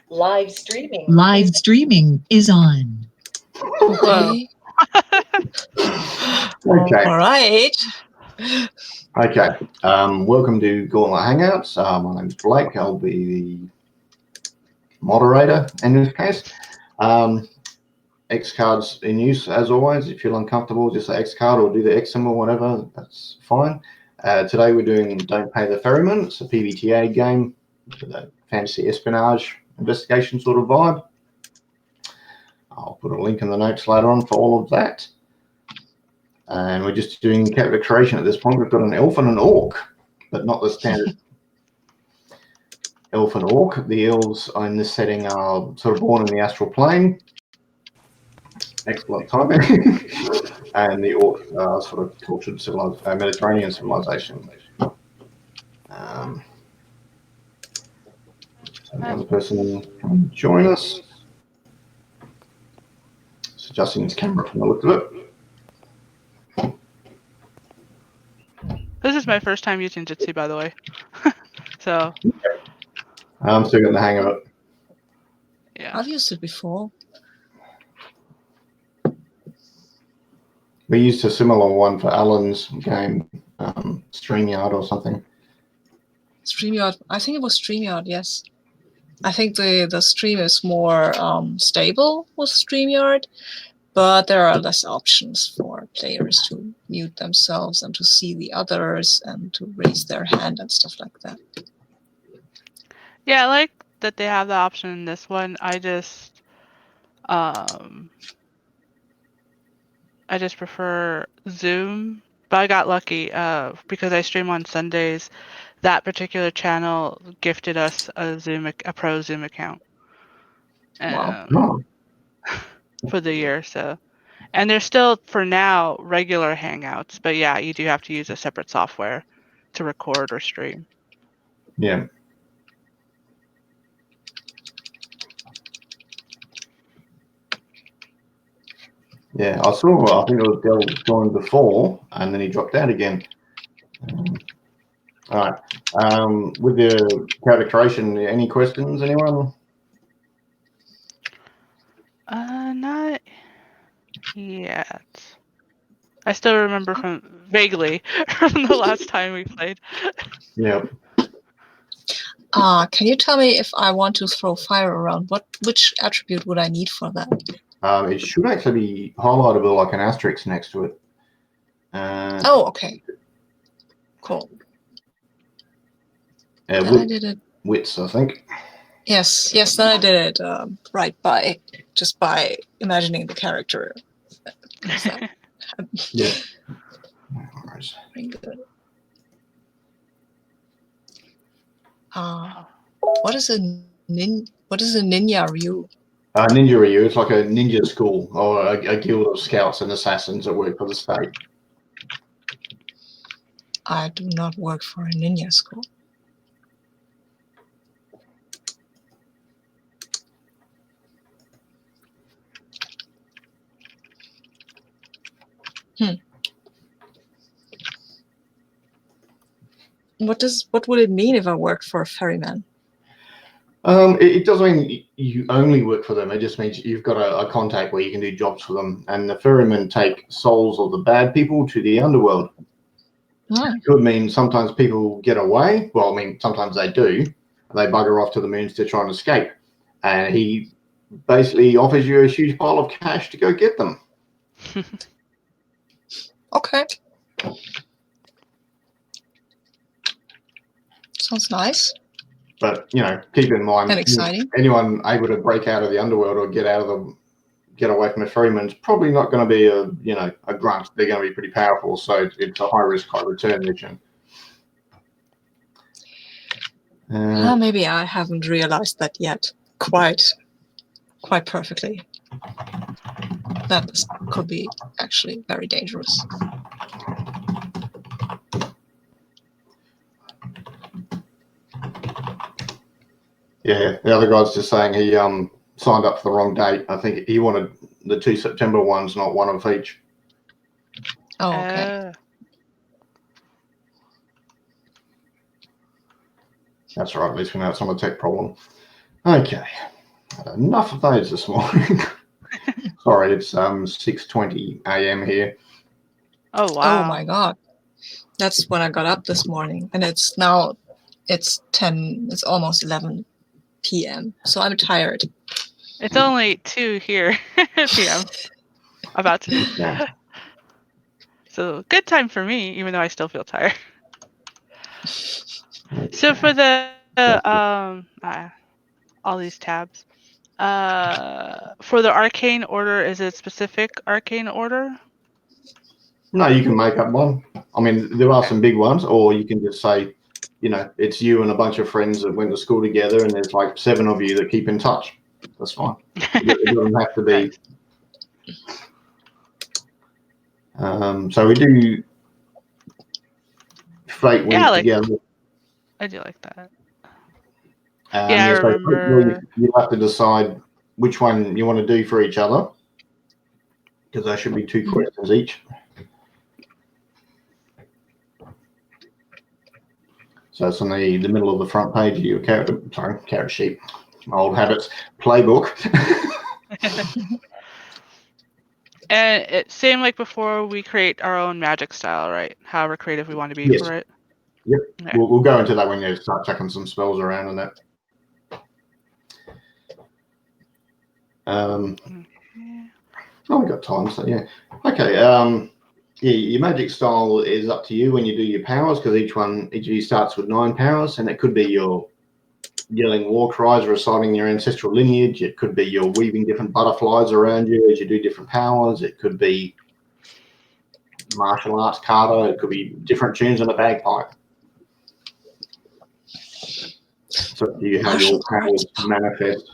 Live streaming. Live streaming is on. Okay. Okay. All right. Okay. Welcome to Gauntlet Hangouts. My name's Blake. I'll be the moderator in this case. X cards in use as always. If you feel uncomfortable, just say X card or do the X symbol, whatever. That's fine. Today we're doing Don't Pay the Ferryman. It's a pbta game with a fantasy espionage investigation sort of vibe. I'll put a link in the notes later on for all of that. And we're just doing character creation at this point. We've got an elf and an orc, but not the standard elf and orc. The elves in this setting are sort of born in the astral plane. Excellent timing. And the orc are sort of cultured Mediterranean civilization. Another person can join us. It's adjusting his camera from the look of it. This is my first time using Jitsi, by the way. So. I'm still getting the hang of it. Yeah. I've used it before. We used a similar one for Alan's game, StreamYard or something. StreamYard. I think it was StreamYard, yes. I think the stream is more stable with StreamYard, but there are less options for players to mute themselves and to see the others and to raise their hand and stuff like that. Yeah, I like that they have the option in this one. I just prefer Zoom, but I got lucky because I stream on Sundays. That particular channel gifted us a pro Zoom account for the year. So, and there's still for now regular Hangouts, but yeah, you do have to use a separate software to record or stream. Yeah. Yeah, I think it was Del joined before, and then he dropped out again. All right. With the character creation, any questions, anyone? Not yet. I still remember vaguely from the last time we played. Yeah. Can you tell me if I want to throw fire around, which attribute would I need for that? It should actually be highlightable like an asterisk next to it. Oh, okay. Cool. I did it. Wits, I think. Yes, then I did it by imagining the character. Yeah. Very good. What is a ninja ryu? Ninja Ryu, it's like a ninja school or a guild of scouts and assassins that work for the state. I do not work for a ninja school. What would it mean if I worked for a ferryman? It doesn't mean you only work for them. It just means you've got a contact where you can do jobs for them. And the ferrymen take souls of the bad people to the underworld. It could mean sometimes people get away. Well, I mean, sometimes they do. They bugger off to the moons to try and escape. And he basically offers you a huge pile of cash to go get them. Okay. Sounds nice. But, keep in mind, and exciting. Anyone able to break out of the underworld or get away from a ferryman is probably not going to be a grunt. They're going to be pretty powerful, so it's a high risk, high return mission. Maybe I haven't realized that yet quite perfectly. That could be actually very dangerous. Yeah, the other guy's just saying he signed up for the wrong date. I think he wanted the 2 September ones, not one of each. Oh, okay. That's right. At least we know it's not a tech problem. Okay. Enough of those this morning. Sorry, it's 6:20 a.m. here. Oh wow. Oh my god. That's when I got up this morning, and it's now it's almost 11 p.m. So I'm tired. It's only 2 here p.m. About to be. Yeah. So good time for me, even though I still feel tired. So for the all these tabs, for the arcane order, is it specific arcane order? No, you can make up one. I mean, there are some big ones, or you can just say, it's you and a bunch of friends that went to school together, and there's like 7 of you that keep in touch. That's fine. It doesn't have to be. So we do Fate Wins together. I do like that. I remember. You have to decide which one you want to do for each other, because there should be 2 questions each. So it's on the middle of the front page of your character sheet. My old habits playbook. And it same like before, we create our own magic style, right? However creative we want to be for it. Yep. Okay. We'll go into that when you start chucking some spells around and that. We got time, so yeah. Okay. Your magic style is up to you when you do your powers, because each of you starts with 9 powers, and it could be your yelling war cries, reciting your ancestral lineage. It could be your weaving different butterflies around you as you do different powers. It could be martial arts kata. It could be different tunes on a bagpipe. So do you have your powers manifest?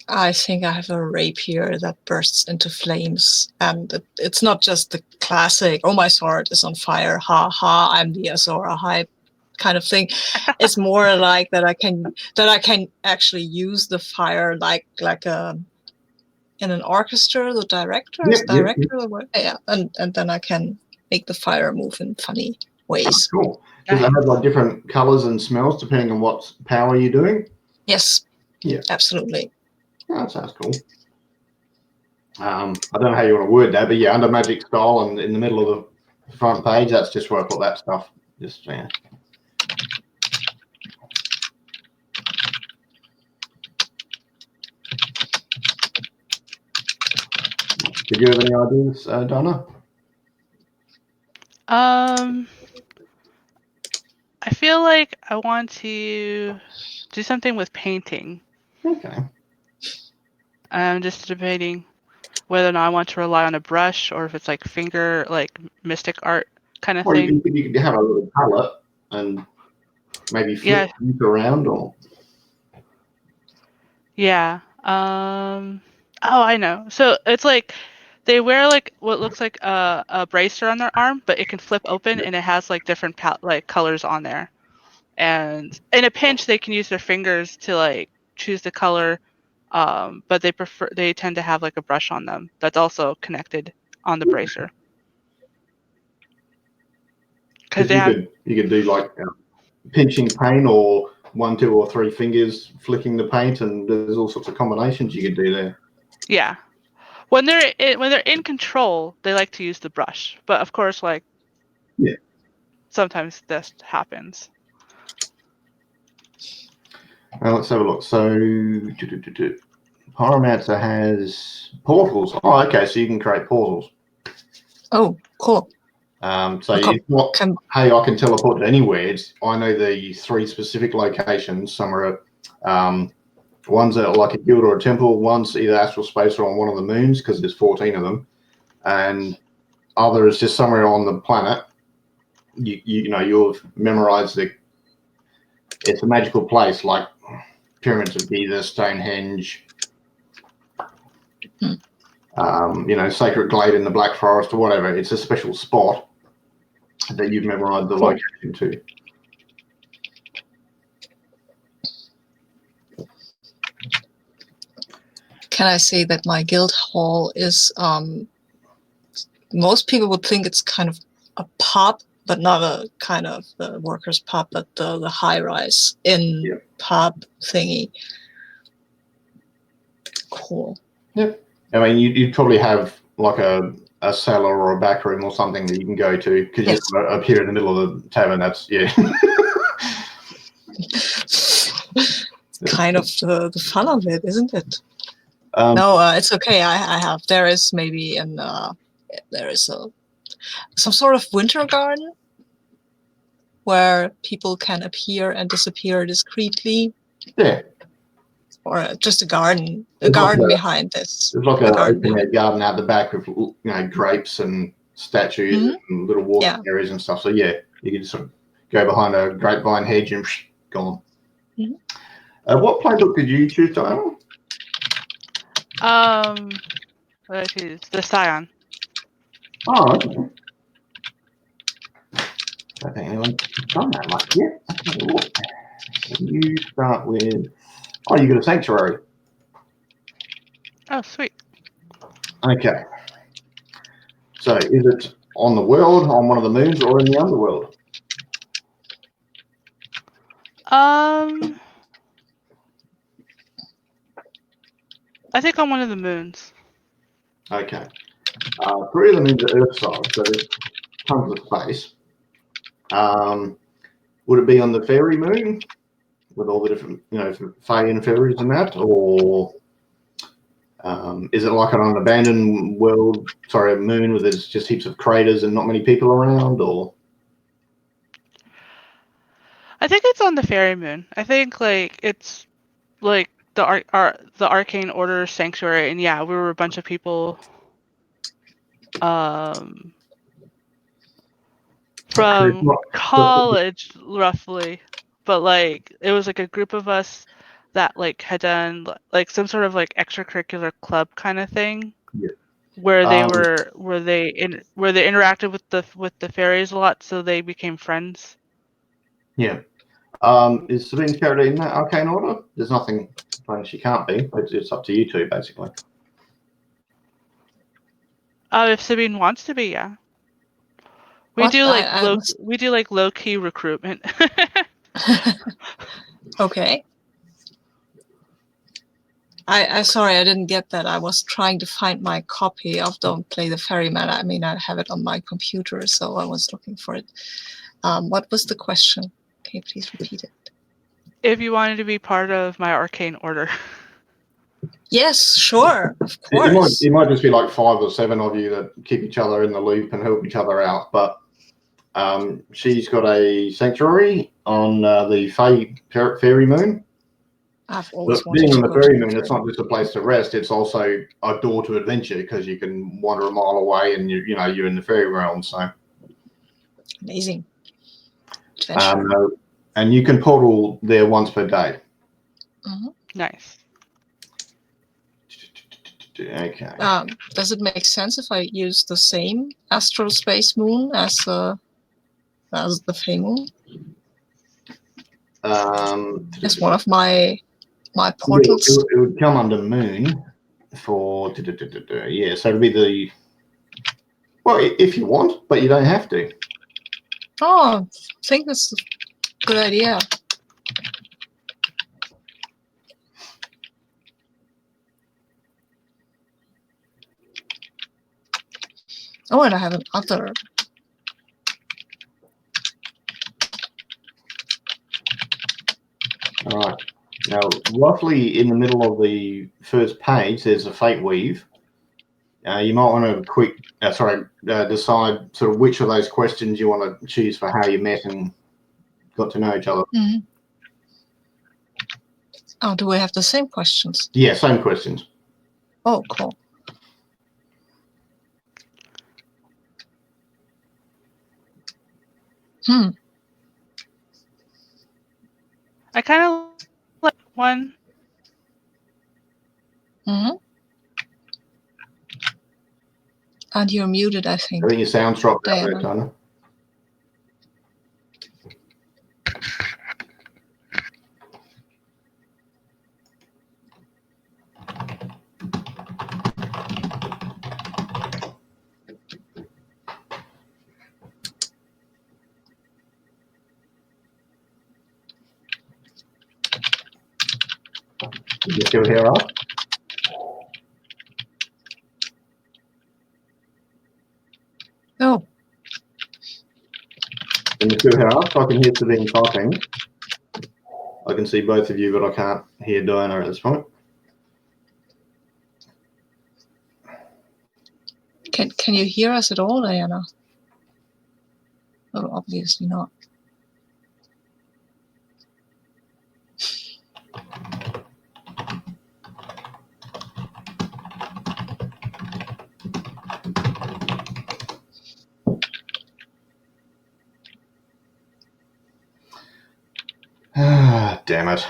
I think I have a rapier that bursts into flames, and it's not just the classic, oh, my sword is on fire, ha ha, I'm the Azora hype kind of thing. It's more like that I can actually use the fire like in an orchestra, the director is director. Yeah, and then I can make the fire move in funny ways. Oh, cool. Does it have like different colors and smells depending on what power you're doing? Yes. Yeah. Absolutely. Oh, that sounds cool. I don't know how you want to word that, but yeah, under magic style and in the middle of the front page, that's just where I put that stuff. Just yeah. Did you have any ideas, Donna? I feel like I want to do something with painting. Okay. I'm just debating whether or not I want to rely on a brush or if it's like finger, like mystic art kind of thing. You could have a little palette and maybe flip things around, or. Yeah. Oh, I know. So it's like they wear like what looks like a bracer on their arm, but it can flip open and it has like different like colors on there. And in a pinch, they can use their fingers to like choose the color, but they tend to have like a brush on them that's also connected on the bracer. Because you could do like pinching paint, or 1, 2, or 3 fingers flicking the paint, and there's all sorts of combinations you could do there. Yeah, when they're in control, they like to use the brush, but of course, like sometimes this happens. Let's have a look. So, Pyromancer has portals. Oh, okay. So you can create portals. Oh, cool. So it's not, hey, I can teleport to anywhere. I know the 3 specific locations. Some are ones that are like a guild or a temple. One's either astral space or on one of the moons, because there's 14 of them, and other is just somewhere on the planet. You've memorized it's a magical place, like Pyramids of Giza, Stonehenge, Sacred Glade in the Black Forest, or whatever. It's a special spot that you've memorized the location to. Can I say that my guild hall is, most people would think it's kind of a pub, but not a kind of the workers' pub, but the high-rise in pub thingy. Cool. Yep. I mean, you'd probably have like a cellar or a back room or something that you can go to because Yes. you're up here in the middle of the tavern. That's Kind of the fun of it, isn't it? No, it's okay. I have. There is maybe some sort of winter garden where people can appear and disappear discreetly. Yeah. Or just a garden It's like behind this. There's like a a garden. open-air garden out the back with grapes and statues and little walking areas and stuff. So yeah, you can just sort of go behind a grapevine hedge and gone. What playbook did you choose, Diana? What did I choose? The Scion. Oh, okay. I don't think anyone's done that much yet. You start with. Oh, you got a sanctuary. Oh, sweet. Okay. So is it on the world, on one of the moons, or in the underworld? I think on one of the moons. Okay. 3 of the moons are Earth-sized, so there's tons of space. Would it be on the fairy moon with all the different, fae and fairies and that, or is it like on an abandoned world? Sorry, a moon where there's just heaps of craters and not many people around, or? I think it's on the fairy moon. I think it's like the Arcane Order Sanctuary, and yeah, we were a bunch of people from college roughly, but it was like a group of us that had done some sort of extracurricular club kind of thing. Yeah. Where they interacted with the fairies a lot, so they became friends. Yeah. Is Sabine's character in that Arcane Order? There's nothing she can't be. It's up to you two, basically. If Sabine wants to be, yeah. We do low key recruitment. Okay. I sorry, I didn't get that. I was trying to find my copy of Don't Play the Ferryman. I mean, I have it on my computer, so I was looking for it. What was the question? Can you please repeat it? If you wanted to be part of my Arcane Order. Yes, sure, of course. It might just be like 5 or 7 of you that keep each other in the loop and help each other out. But she's got a sanctuary on the fairy moon. I've always But being on the wanted to fairy moon, it's not just a place to rest; it's also a door to adventure because you can wander a mile away and you're in the fairy realm. So amazing. Adventure. And you can portal there once per day. Nice. Okay. Does it make sense if I use the same astral space moon as the Fey moon? As one of my portals. It would come under moon for yeah. So it'd be if you want, but you don't have to. Oh, I think that's a good idea. Oh, and I have another. All right. Now, roughly in the middle of the first page, there's a fate weave. You might want to decide sort of which of those questions you want to choose for how you met and got to know each other. Mm-hmm. Oh, do we have the same questions? Yeah, same questions. Oh, cool. I kind of like one. And you're muted, I think. I think your sound's dropped out there, Tana. Can you still hear us? No. Can you still hear us? I can hear Sabine typing. I can see both of you, but I can't hear Diana at this point. Can you hear us at all, Diana? Oh, obviously not. Ah, damn it.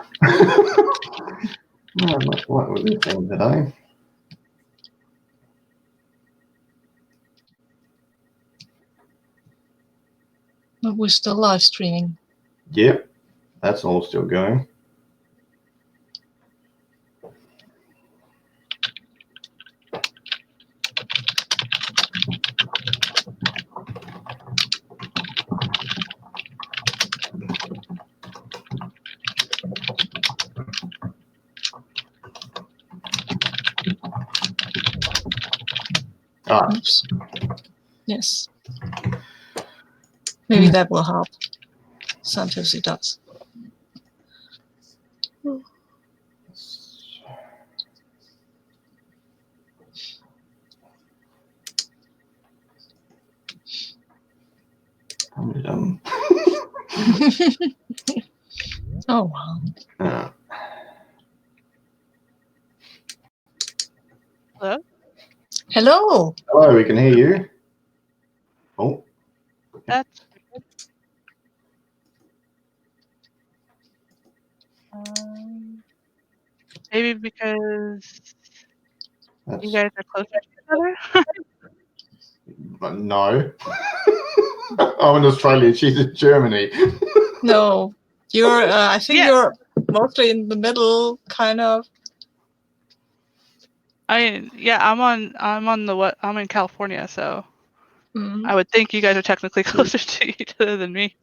What was this thing today? But we're still live streaming. Yep, that's all still going. Ah, Oops. Yes. Maybe that will help. Sometimes it does. Oh, wow. Hello? Hello. Hello, we can hear you. Oh, That's weird. Maybe because that's, you guys are closer to each other? no. I'm in Australia. She's in Germany. No, you're. I think Yeah. you're mostly in the middle, kind of. I mean, yeah, I'm in California, so Mm. I would think you guys are technically closer to each other than me.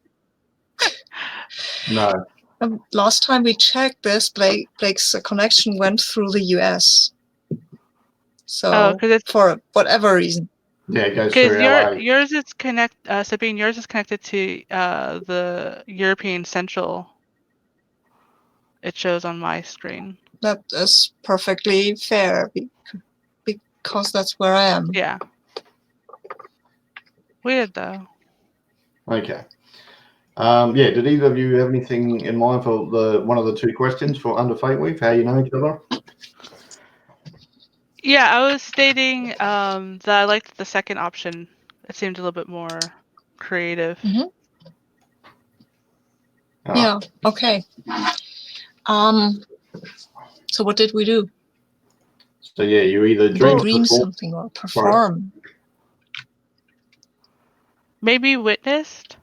No. Last time we checked this, Blake's connection went through the US. So because it's for whatever reason. Yeah, it goes because through LA. yours is Sabine, yours is connected to the European Central. It shows on my screen. That is perfectly fair because that's where I am. Yeah. Weird though. Okay. Yeah, did either of you have anything in mind for one of the two questions for Under Fate Week? How you know each other? Yeah, I was stating that I liked the second option. It seemed a little bit more creative. Mm-hmm. Oh. Yeah. Okay. So what did we do? So yeah, you either Dream something or perform. Maybe witnessed.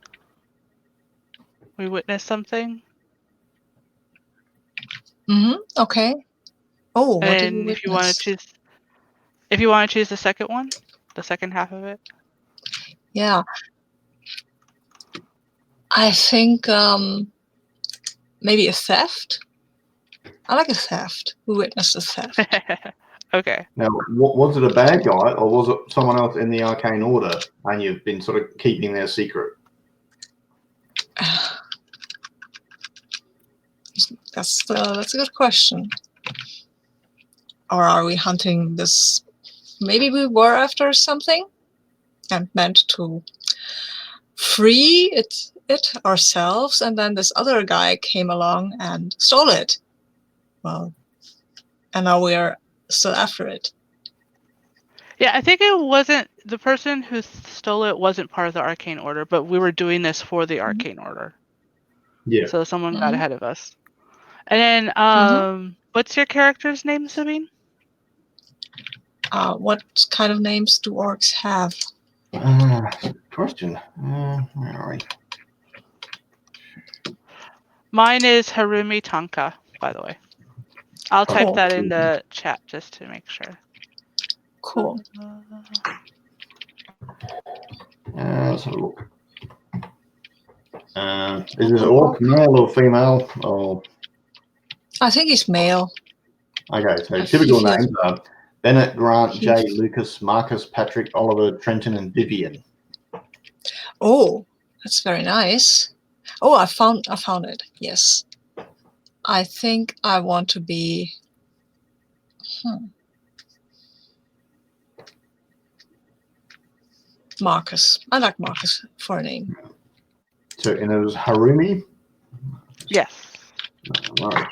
We witnessed something. Mm-hmm. Okay. Oh, what did we And witness? if you want to choose the second one, the second half of it. Yeah. I think maybe a theft. I like a theft. We witnessed a theft. Okay. Now, was it a bad guy or was it someone else in the Arcane Order and you've been sort of keeping their secret? That's a good question. Or are we hunting this? Maybe we were after something and meant to free it ourselves, and then this other guy came along and stole it. Well, and now we are still after it. Yeah, I think it wasn't the person who stole it wasn't part of the Arcane Order, but we were doing this for the Arcane Order. Yeah. So someone got ahead of us. And then, what's your character's name, Sabine? What kind of names do orcs have? Question. Where are we? Mine is Harumi Tanka, by the way. I'll type Cool. that in the chat just to make sure. Cool. Let's have a look. Is this orc male or female? Or I think he's male. Okay, so I typical feel- names are Bennett, Grant, He- Jay, Lucas, Marcus, Patrick, Oliver, Trenton, and Vivian. Oh, that's very nice. Oh, I found it. Yes. I think I want to be Marcus. I like Marcus for a name. So, and it was Harumi. Yes. Right.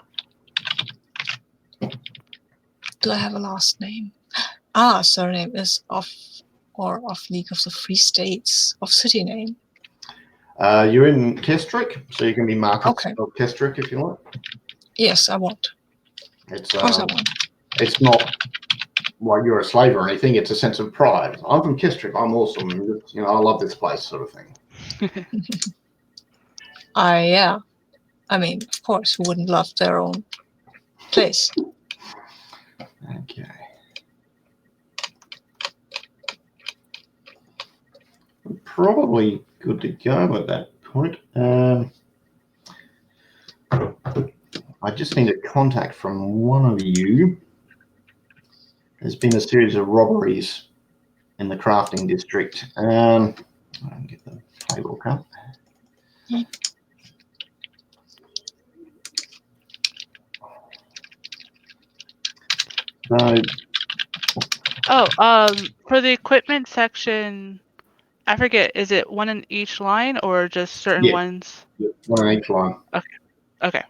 Do I have a last name? Surname is of League of the Free States of city name. You're in Kestrek, so you can be Marcus Okay. of Kestrek if you like. Yes, I want. It's Of course I want. it's not like you're a slave or anything. It's a sense of pride. I'm from Kestrek. I'm awesome. You know, I love this place, sort of thing. Yeah. I mean, of course, who wouldn't love their own place? Okay. Probably good to go at that point. I just need a contact from one of you. There's been a series of robberies in the crafting district. I can get the playbook up. So, For the equipment section, I forget, is it one in each line or just certain Yeah. ones? one on each line. Okay.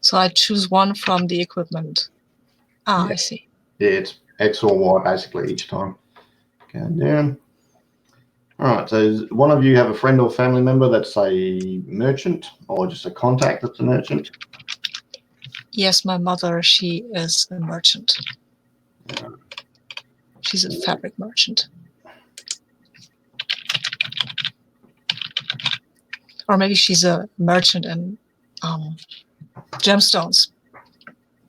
So I choose one from the equipment. Yeah. I see. Yeah, it's X or Y basically each time. Going down. All right, so does one of you have a friend or family member that's a merchant or just a contact that's a merchant? Yes, my mother, she is a merchant. She's a fabric merchant. Or maybe she's a merchant in gemstones.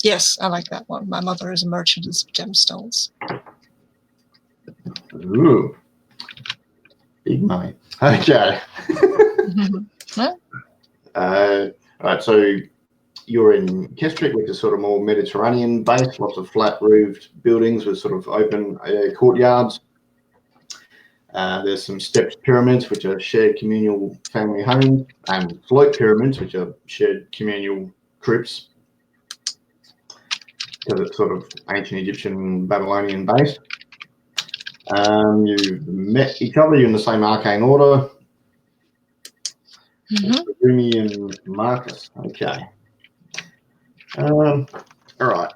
Yes, I like that one. My mother is a merchant in gemstones. Ooh, big money. Okay. All right, so you're in Kestrek, which is sort of more Mediterranean based, lots of flat roofed buildings with sort of open courtyards. There's some stepped pyramids, which are shared communal family homes, and float pyramids, which are shared communal crypts, because it's sort of ancient Egyptian, Babylonian based. You've met each other, you're in the same arcane order. Harumi and Marcus. Okay. All right.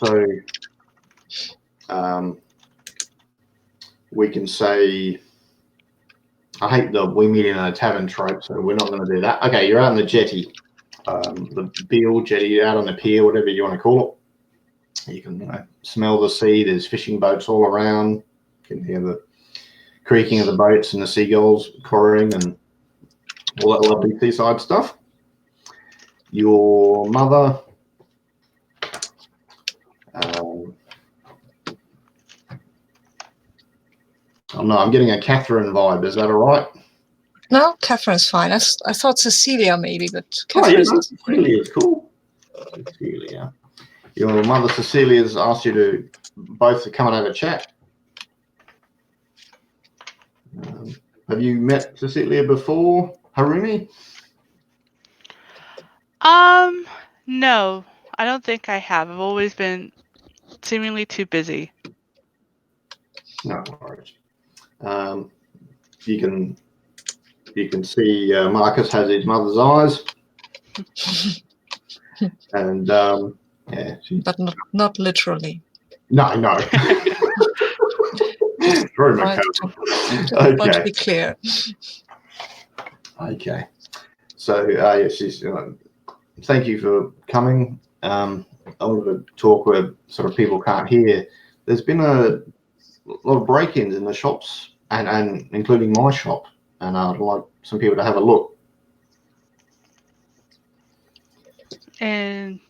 So we can say, I hate the we meet in a tavern trope, so we're not going to do that. Okay, you're out on the jetty, the Beale jetty, out on the pier, whatever you want to call it. You can smell the sea. There's fishing boats all around. You can hear the creaking of the boats and the seagulls quarrying and all that lovely seaside stuff. Your mother, oh no, I'm getting a Catherine vibe. Is that all right? No, Catherine's fine. I thought Cecilia maybe, but Oh, yeah, Catherine's no, Cecilia's cool. Cecilia. Your mother Cecilia's asked you to both to come and have a chat. Have you met Cecilia before, Harumi? No, I don't think I have. I've always been seemingly too busy. No worries. You can see Marcus has his mother's eyes, and yeah, but not literally. No. Very I mechanical. want to be clear. Okay. So yes, thank you for coming. I wanted to talk where sort of people can't hear. There's been a lot of break-ins in the shops, and including my shop, and I'd like some people to have a look. And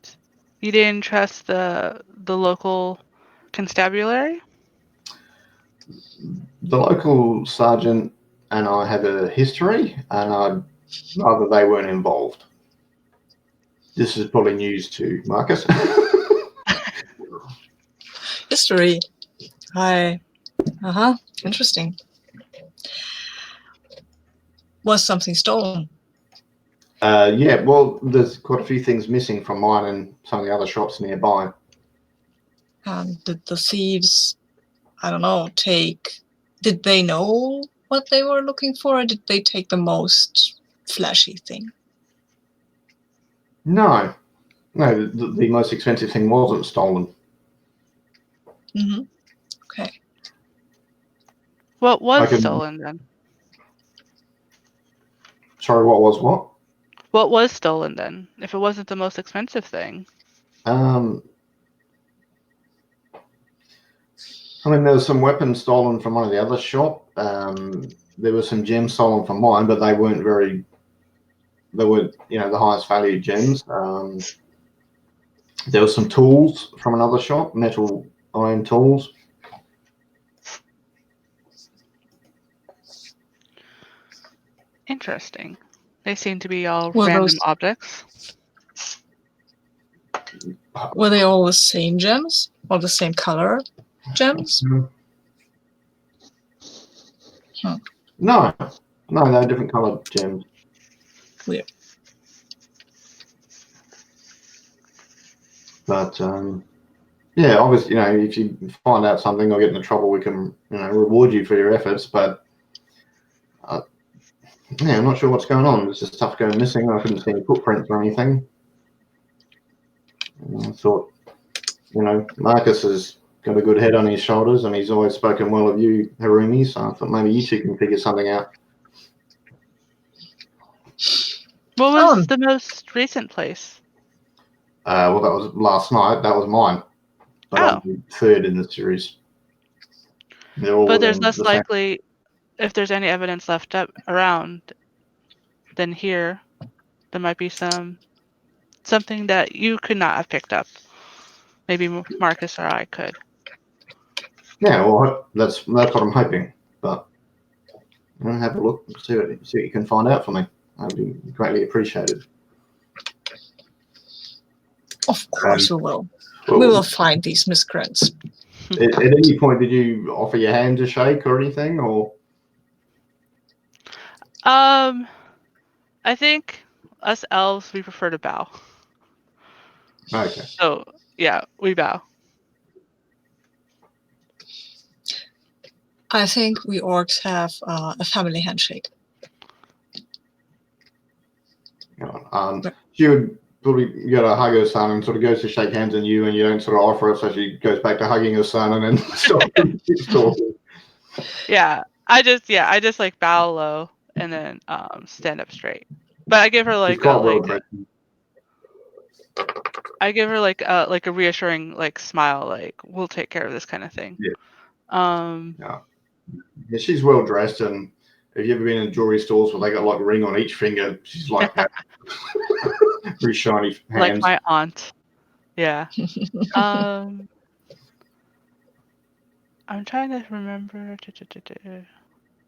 you didn't trust the local constabulary? The local sergeant and I have a history, and I'd rather they weren't involved. This is probably news to Marcus. History. Hi. Interesting. Was something stolen? Yeah, well, there's quite a few things missing from mine and some of the other shops nearby. Did the thieves, I don't know, did they know what they were looking for, or did they take the most flashy thing? No, the most expensive thing wasn't stolen. Mm-hmm. Okay. What was stolen then? Sorry, what was what? What was stolen then? If it wasn't the most expensive thing. I mean, there was some weapons stolen from one of the other shop. There were some gems stolen from mine, but they weren't they were, the highest value gems. There were some tools from another shop, metal iron tools. Interesting. They seem to be all Well, random objects. Were they all the same gems or the same color gems? No, they're different colored gems. Weird. But yeah, obviously, if you find out something or get into trouble, we can, reward you for your efforts. But yeah, I'm not sure what's going on. There's just stuff going missing. I couldn't see any footprints or anything. And I thought, Marcus has got a good head on his shoulders, and he's always spoken well of you, Harumi. So I thought maybe you two can figure something out. What was the most recent place? Well, that was last night. That was mine. But I'm the third in the series. But there's less likely, if there's any evidence left up around, than here, there might be something that you could not have picked up. Maybe Marcus or I could. Yeah, well, that's what I'm hoping. But I'm gonna have a look and see what you can find out for me. That'd be greatly appreciated. Of course we will. We will find these miscreants. At any point, did you offer your hand to shake or anything, or? I think us elves, we prefer to bow. Okay. So yeah, we bow. I think we orcs have a family handshake. She would probably get a hug her son and sort of goes to shake hands on you, and you don't sort of offer it, so she goes back to hugging her son and then keeps talking. Yeah, I just like bow low and then stand up straight. But I give her like I give her like a reassuring like smile, like we'll take care of this kind of thing. Yeah. Yeah, she's well dressed, and have you ever been in jewelry stores where they got like a ring on each finger? She's like that. Very shiny hands. Like my aunt. Yeah. I'm trying to remember.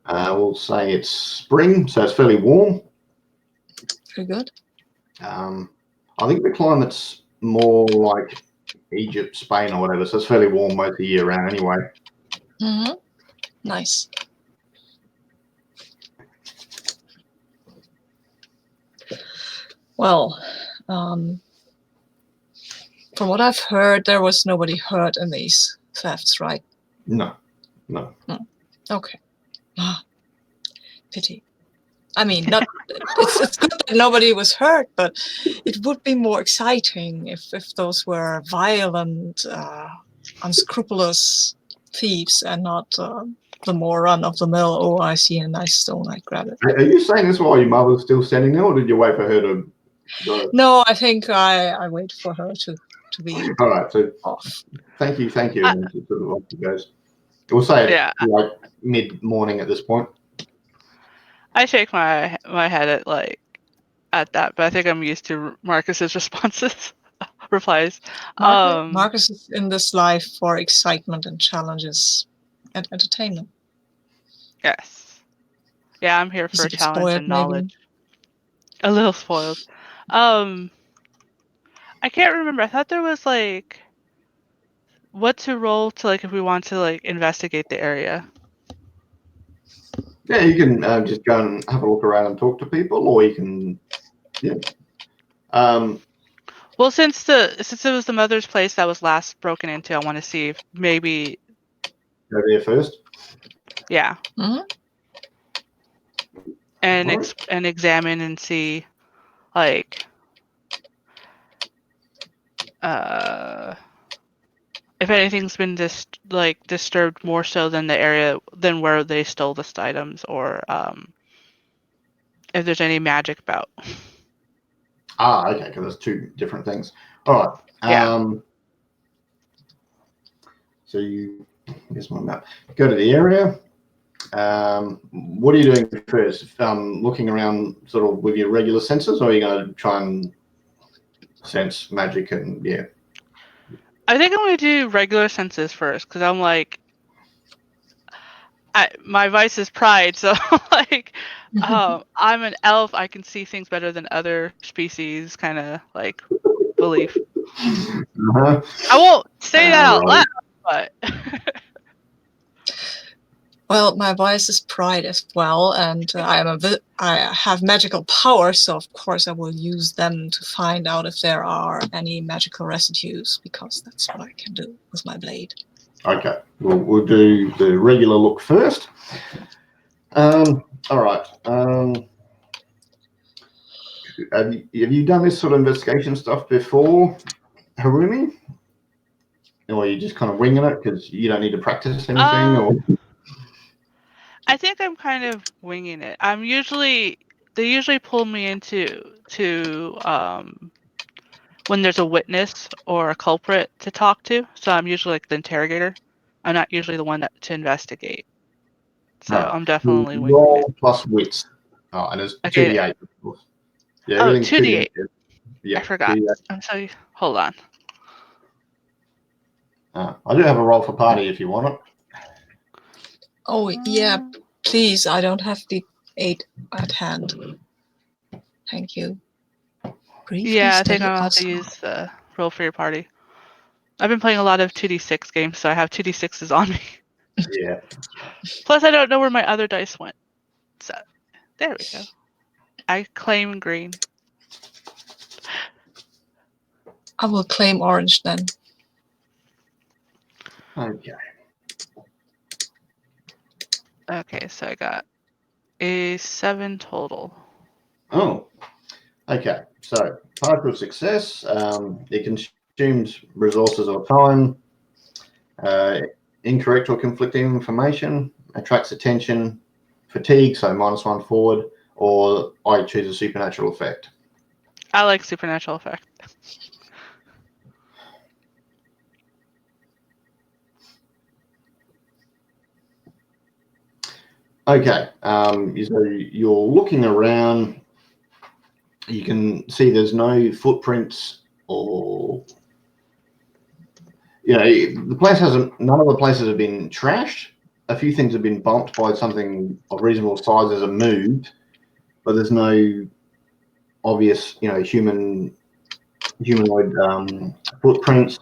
We'll say it's spring, so it's fairly warm. Very good. I think the climate's more like Egypt, Spain, or whatever, so it's fairly warm most of the year round anyway. Mm-hmm. Nice. Well, from what I've heard, there was nobody hurt in these thefts, right? No. Okay. Pity. I mean, not. It's good that nobody was hurt, but it would be more exciting if those were violent, unscrupulous thieves and not the more run-of-the-mill. Oh, I see a nice stone, I grab it. Are you saying this while your mother's still standing there, or did you wait for her to go? No, I think I wait for her to be all right. So off. Thank you. And she sort of off she goes. We'll say it like mid-morning at this point. I shake my head at that, but I think I'm used to Marcus's responses, replies. Marcus is in this life for excitement and challenges. entertainment. Yes. Yeah, I'm here He's for a a bit challenge spoiled, and maybe. knowledge. A little spoiled. I can't remember. I thought there was like what to roll to like if we want to like investigate the area. Yeah, you can just go and have a look around and talk to people, or you can, yeah. Well, since it was the mother's place that was last broken into, I want to see if maybe Go there first. yeah, Mhm. and Right. and examine and see like if anything's been disturbed more so than the area than where they stole the items, or if there's any magic about. Okay, because there's two different things. All right. Yeah. So here's my map. Go to the area. What are you doing first? Looking around sort of with your regular senses, or are you going to try and sense magic and yeah? I think I'm gonna do regular senses first because I'm like, my vice is pride, so like, I'm an elf. I can see things better than other species, kind of like belief. Uh-huh. I won't say that out Right. loud, but Well, my vice is pride as well, and I have magical powers, so of course I will use them to find out if there are any magical residues, because that's what I can do with my blade. Okay. We'll do the regular look first. All right. Have you done this sort of investigation stuff before, Harumi? Or are you just kind of winging it because you don't need to practice anything? Or I think I'm kind of winging it. They usually pull me into when there's a witness or a culprit to talk to, so I'm usually like the interrogator. I'm not usually the one to investigate. So right. I'm definitely winging it. Roll plus wits. Oh, and it's Okay. 2d8, of course. Yeah, Oh, everything's 2d8. 2d8. Yeah, I forgot. 2d8. I'm sorry. Hold on. I do have a roll for party if you want it. Oh, yeah, please, I don't have the 8 at hand. Thank you. Briefly Yeah, I think study I'll have to outside. use the roll for your party. I've been playing a lot of 2d6 games, so I have 2d6s on me. Yeah. Plus, I don't know where my other dice went. So, there we go. I claim green. I will claim orange then. Okay. Okay, so I got a 7 total. Oh, okay. So, partial success. It consumes resources or time. Incorrect or conflicting information. Attracts attention. Fatigue, so -1 forward. Or I choose a supernatural effect. I like supernatural effect. Okay. So you're looking around. You can see there's no footprints or, the place hasn't, none of the places have been trashed. A few things have been bumped by something of reasonable size as it moved, but there's no obvious, humanoid footprints.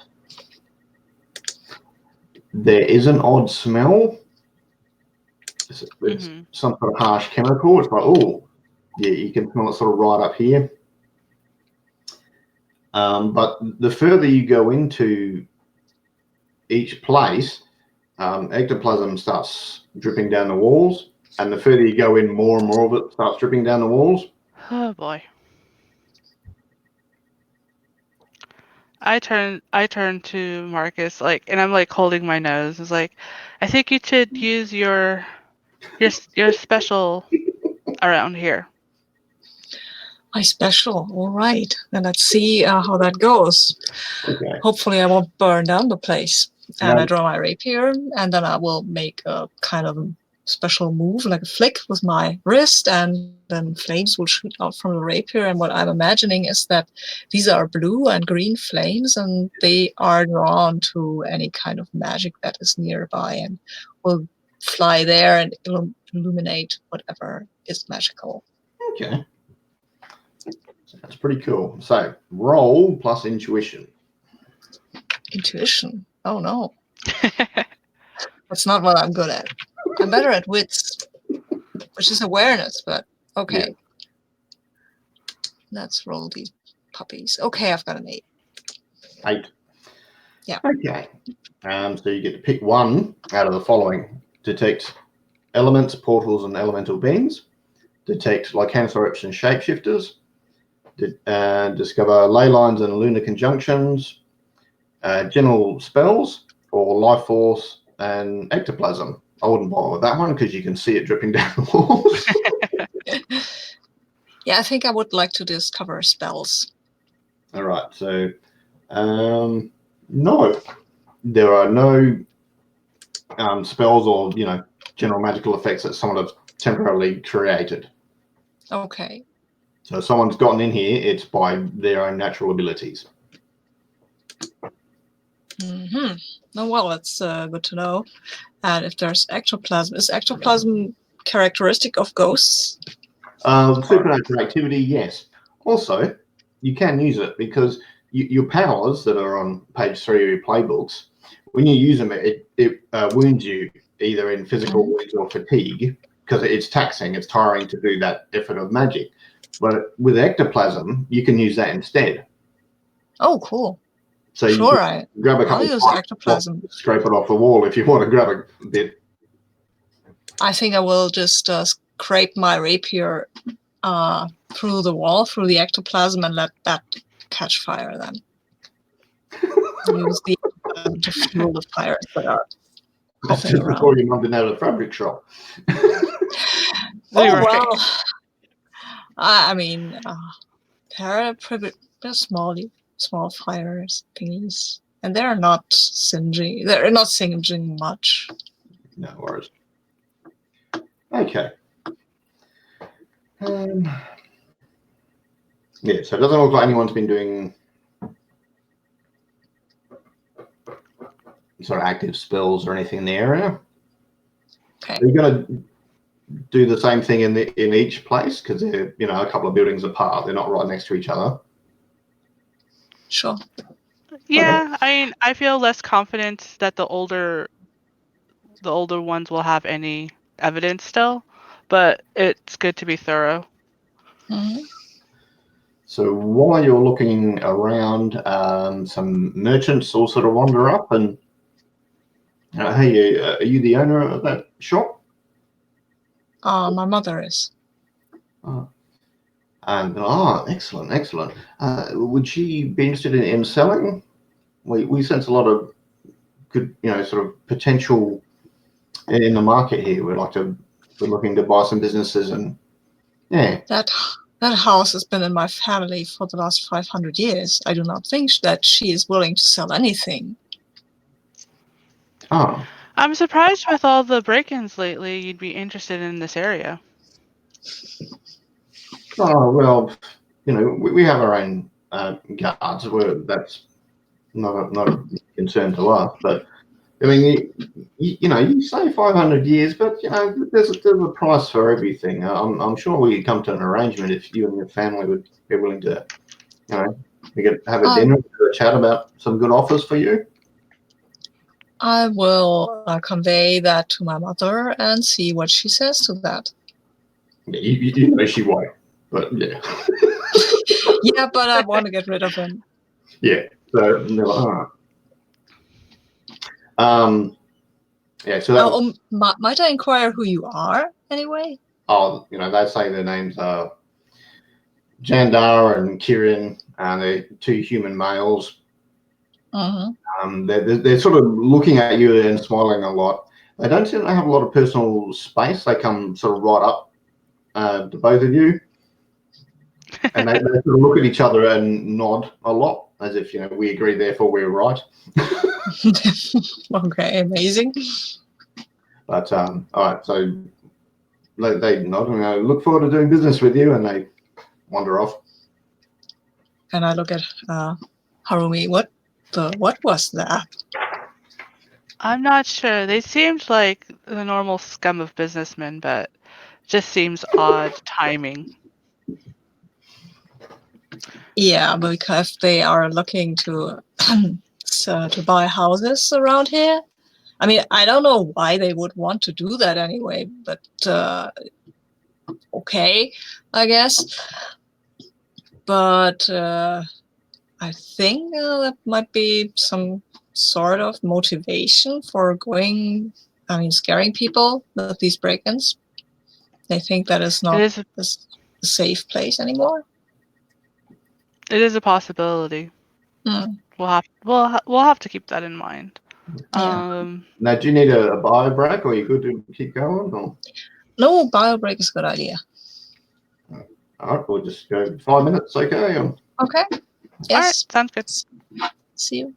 There is an odd smell. It's some sort of harsh chemical. It's like, oh, yeah, you can smell it sort of right up here. But the further you go into each place, ectoplasm starts dripping down the walls, and the further you go in, more and more of it starts dripping down the walls. Oh boy. I turn to Marcus, and I'm holding my nose. It's like, I think you should use your special around here. My special, all right. Then let's see how that goes. Okay. Hopefully I won't burn down the place. And I draw my rapier, and then I will make a kind of special move, like a flick with my wrist, and then flames will shoot out from the rapier. And what I'm imagining is that these are blue and green flames, and they are drawn to any kind of magic that is nearby and will fly there and illuminate whatever is magical. Okay. That's pretty cool. So, roll plus intuition. Intuition? Oh no. That's not what I'm good at. I'm better at wits, which is awareness, but okay. Yeah. Let's roll these puppies. Okay, I've got an 8. 8. Yeah. Okay. So you get to pick one out of the following. Detect elements, portals, and elemental beings. Detect lycanthropes and shapeshifters. Discover ley lines and lunar conjunctions. General spells, or life force and ectoplasm. I wouldn't bother with that one because you can see it dripping down the walls. Yeah, I think I would like to discover spells. All right, so no, there are no spells or general magical effects that someone has temporarily created. Okay. So if someone's gotten in here, it's by their own natural abilities. Mm-hmm. Oh, well, that's good to know. And if there's ectoplasm, is ectoplasm characteristic of ghosts? Supernatural activity, yes. Also, you can use it because your powers that are on page 3 of your playbooks, when you use them, it wounds you either in physical wounds or fatigue because it's taxing, it's tiring to do that effort of magic. But with ectoplasm, you can use that instead. Oh, cool. So sure, you can grab a couple I'll use of ectoplasm. Scrape it off the wall if you want to grab a bit. I think I will just scrape my rapier through the wall, through the ectoplasm, and let that catch fire then. Use the ectoplasm to fuel the fires that are popping around. Before your mum didn't have a fabric shop. Oh, well. I mean, they're small fires thingies, and they're not singeing. They're not singeing much. No worries. Okay. Yeah, so it doesn't look like anyone's been doing sort of active spells or anything in the area. Okay. Are you going to do the same thing in each place because they're a couple of buildings apart? They're not right next to each other. Sure. Yeah, okay. I mean, I feel less confident that the older ones will have any evidence still, but it's good to be thorough. Mm-hmm. So while you're looking around, some merchants will sort of wander up and, hey, are you the owner of that shop? My mother is. Excellent. Would she be interested in selling? We sense a lot of good, sort of potential in the market here. We're looking to buy some businesses, and yeah. That house has been in my family for the last 500 years. I do not think that she is willing to sell anything. Oh. I'm surprised with all the break-ins lately you'd be interested in this area. Oh, well, we have our own guards. That's not a concern to us. But, I mean, you say 500 years, but, there's a price for everything. I'm sure we could come to an arrangement if you and your family would be willing to, we could have a dinner, a chat about some good offers for you. I will convey that to my mother and see what she says to that. Yeah, you know she won't, but yeah. Yeah, but I want to get rid of him. Yeah. So yeah. So might I inquire who you are anyway? Oh, they say their names are Jandar and Kirin, and they're 2 human males. Mm-hmm. They're sort of looking at you and smiling a lot. They don't seem to have a lot of personal space. They come sort of right up to both of you, and they sort of look at each other and nod a lot, as if we agree, therefore we're right. Okay, amazing. But all right, so they nod and go, look forward to doing business with you, and they wander off. And I look at Harumi. What was that? I'm not sure. They seemed like the normal scum of businessmen, but just seems odd timing. Yeah, because they are looking to to buy houses around here. I mean, I don't know why they would want to do that anyway, but okay, I guess. But I think that might be some sort of motivation for scaring people with these break-ins. They think that is not It a safe place anymore. is a possibility. Hmm. We'll have to keep that in mind. Yeah. Now, do you need a bio break, or are you good to keep going? Or? No, bio break is a good idea. All right, we'll just go 5 minutes, okay? Okay. Yes. All right, sounds good. See you.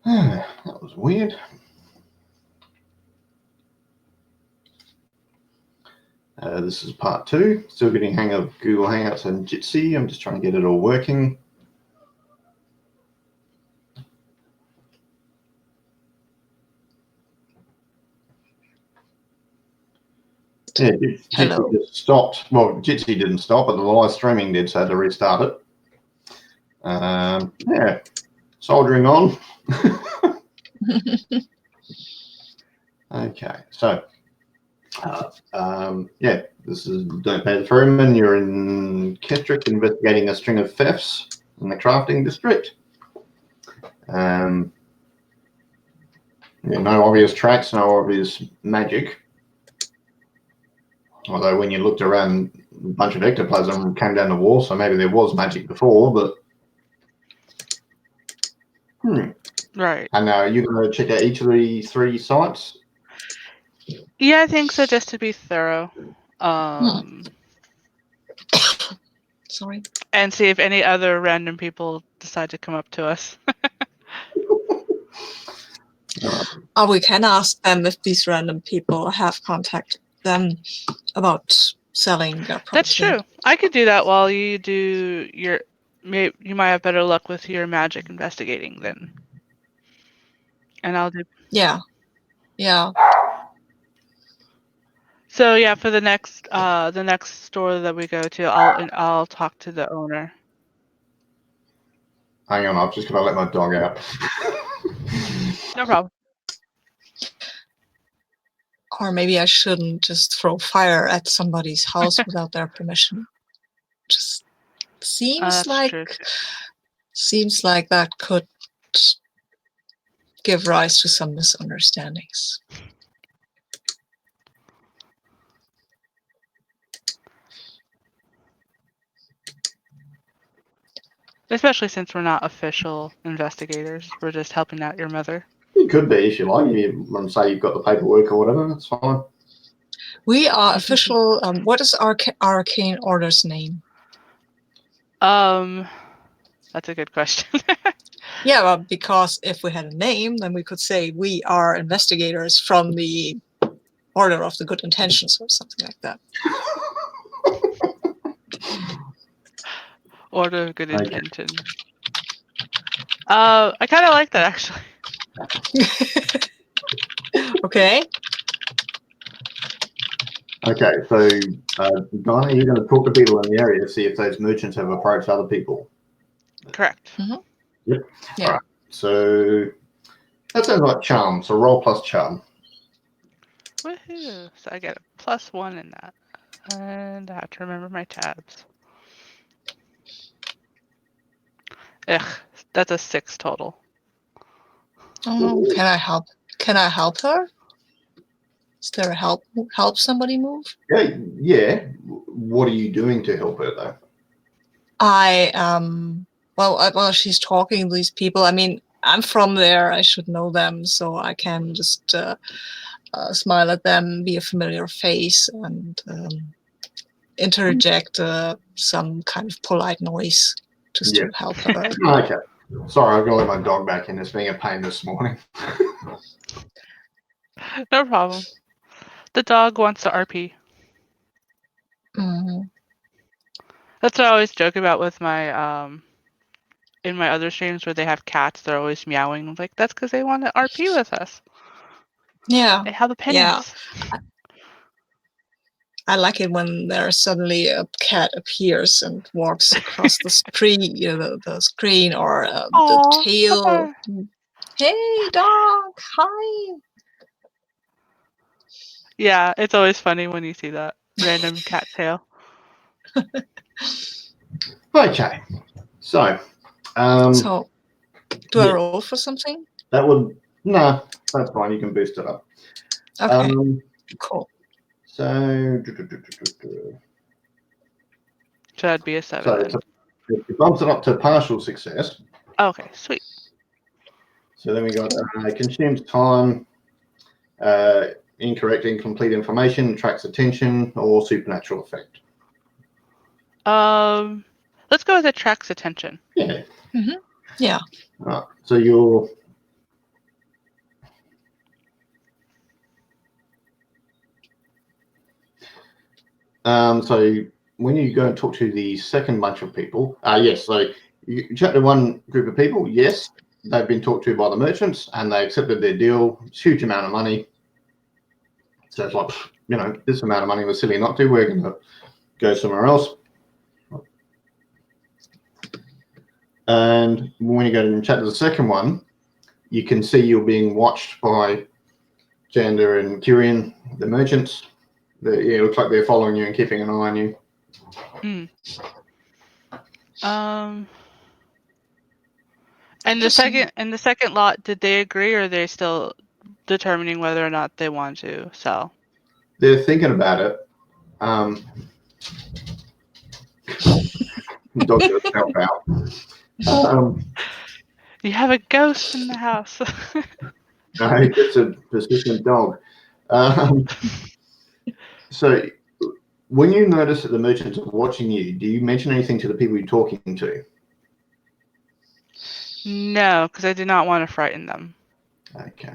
That was weird. This is part 2. Still getting hang of Google Hangouts and Jitsi. I'm just trying to get it all working. Yeah, Jitsi just stopped. Well, Jitsi didn't stop, but the live streaming did, so I had to restart it. Yeah, soldiering on. Okay, so yeah, this is Don't Pay the Ferryman. You're in Kestrek investigating a string of thefts in the crafting district. Yeah, no obvious tracks, no obvious magic. Although when you looked around, a bunch of ectoplasm came down the wall, so maybe there was magic before, but... Right. And now you're going to check out each of the 3 sites? Yeah, I think so, just to be thorough. Sorry. And see if any other random people decide to come up to us. Oh, we can ask them if these random people have contacted them about selling their property. That's true. I could do that while you do your... You might have better luck with your magic investigating then. And I'll do... Yeah. Yeah. So yeah, for the next store that we go to, I'll talk to the owner. Hang on, I've just got to let my dog out. No problem. Or maybe I shouldn't just throw fire at somebody's house without their permission. Just seems True. like that could give rise to some misunderstandings. Especially since we're not official investigators. We're just helping out your mother. You could be if you like. You want to say you've got the paperwork or whatever, that's fine. We are official. What is Arcane Order's name? That's a good question. Yeah, well, because if we had a name, then we could say we are investigators from the Order of the Good Intentions or something like that. Order of Good Intention. I kind of like that, actually. Okay. Okay, so Dinah, you're going to talk to people in the area to see if those merchants have approached other people. Correct. Mm-hmm. Yep. Yeah. All right. So that sounds like charm. So roll plus charm. Woohoo! So I get a +1 in that. And I have to remember my tabs. Ugh, that's a 6 total. Oh, can I help? Can I help her? Is there a help somebody move? Yeah. What are you doing to help her though? Well, she's talking to these people. I mean, I'm from there. I should know them, so I can just smile at them, be a familiar face, and interject some kind of polite noise just to help her. Okay. Sorry, I've got to let my dog back in. It's being a pain this morning. No problem. The dog wants to RP. Mm-hmm. That's what I always joke about with my in my other streams where they have cats. They're always meowing. I'm like, that's because they want to RP with us. Yeah. They have the pennies. Yeah. I like it when there suddenly a cat appears and walks across the screen, the screen, or the tail. Hey, dog! Hi. Yeah, it's always funny when you see that random cat tail. Okay. So. So, do I roll for something? That would that's fine. You can boost it up. Okay. Cool. So. So that'd be a 7. So it bumps it up to partial success. Okay, sweet. So then we got consumes time, incorrect, incomplete information, attracts attention, or supernatural effect. Let's go with attracts attention. Yeah. Mm-hmm. Yeah. All right. So you're. So when you go and talk to the second bunch of people, yes. So you chat to one group of people. Yes, they've been talked to by the merchants and they accepted their deal. It's a huge amount of money. So it's like, this amount of money was silly not to. We're going to go somewhere else. And when you go and chat to the second one, you can see you're being watched by Jander and Kyrian, the merchants. It looks like they're following you and keeping an eye on you. And the second lot, did they agree, or are they still determining whether or not they want to sell? They're thinking about it. Dog just help out. You have a ghost in the house. No, it's a persistent dog. So, when you notice that the merchants are watching you, do you mention anything to the people you're talking to? No, because I did not want to frighten them. Okay.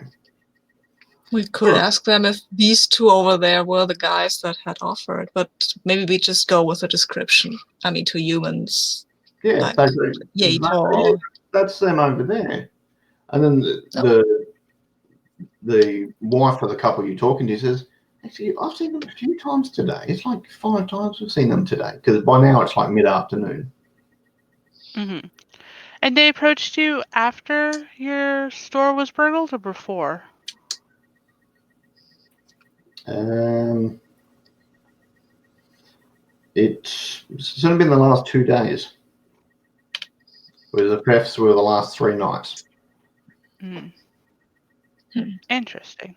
We could ask them if these two over there were the guys that had offered, but maybe we just go with the description. I mean, 2 humans. Yeah, Like, yay tall. That's them over there. And then the wife of the couple you're talking to says, actually, I've seen them a few times today. It's like 5 times we've seen them today, because by now it's like mid-afternoon. Mm-hmm. And they approached you after your store was burgled or before? It's only been the last 2 days. Whereas the prefs were the last 3 nights. Interesting.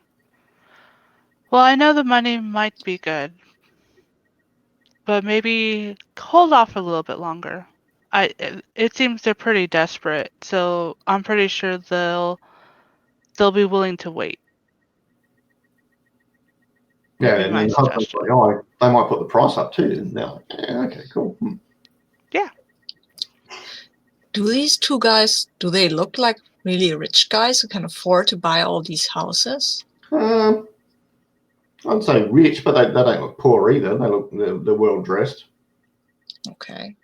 Well, I know the money might be good, but maybe hold off a little bit longer. It seems they're pretty desperate, so I'm pretty sure they'll be willing to wait. Yeah, and then the husband's like, oh, they might put the price up too. And they're like, yeah, okay, cool. Yeah. Do these 2 guys, do they look like really rich guys who can afford to buy all these houses? I'd say rich, but they don't look poor either. They're well dressed. Okay.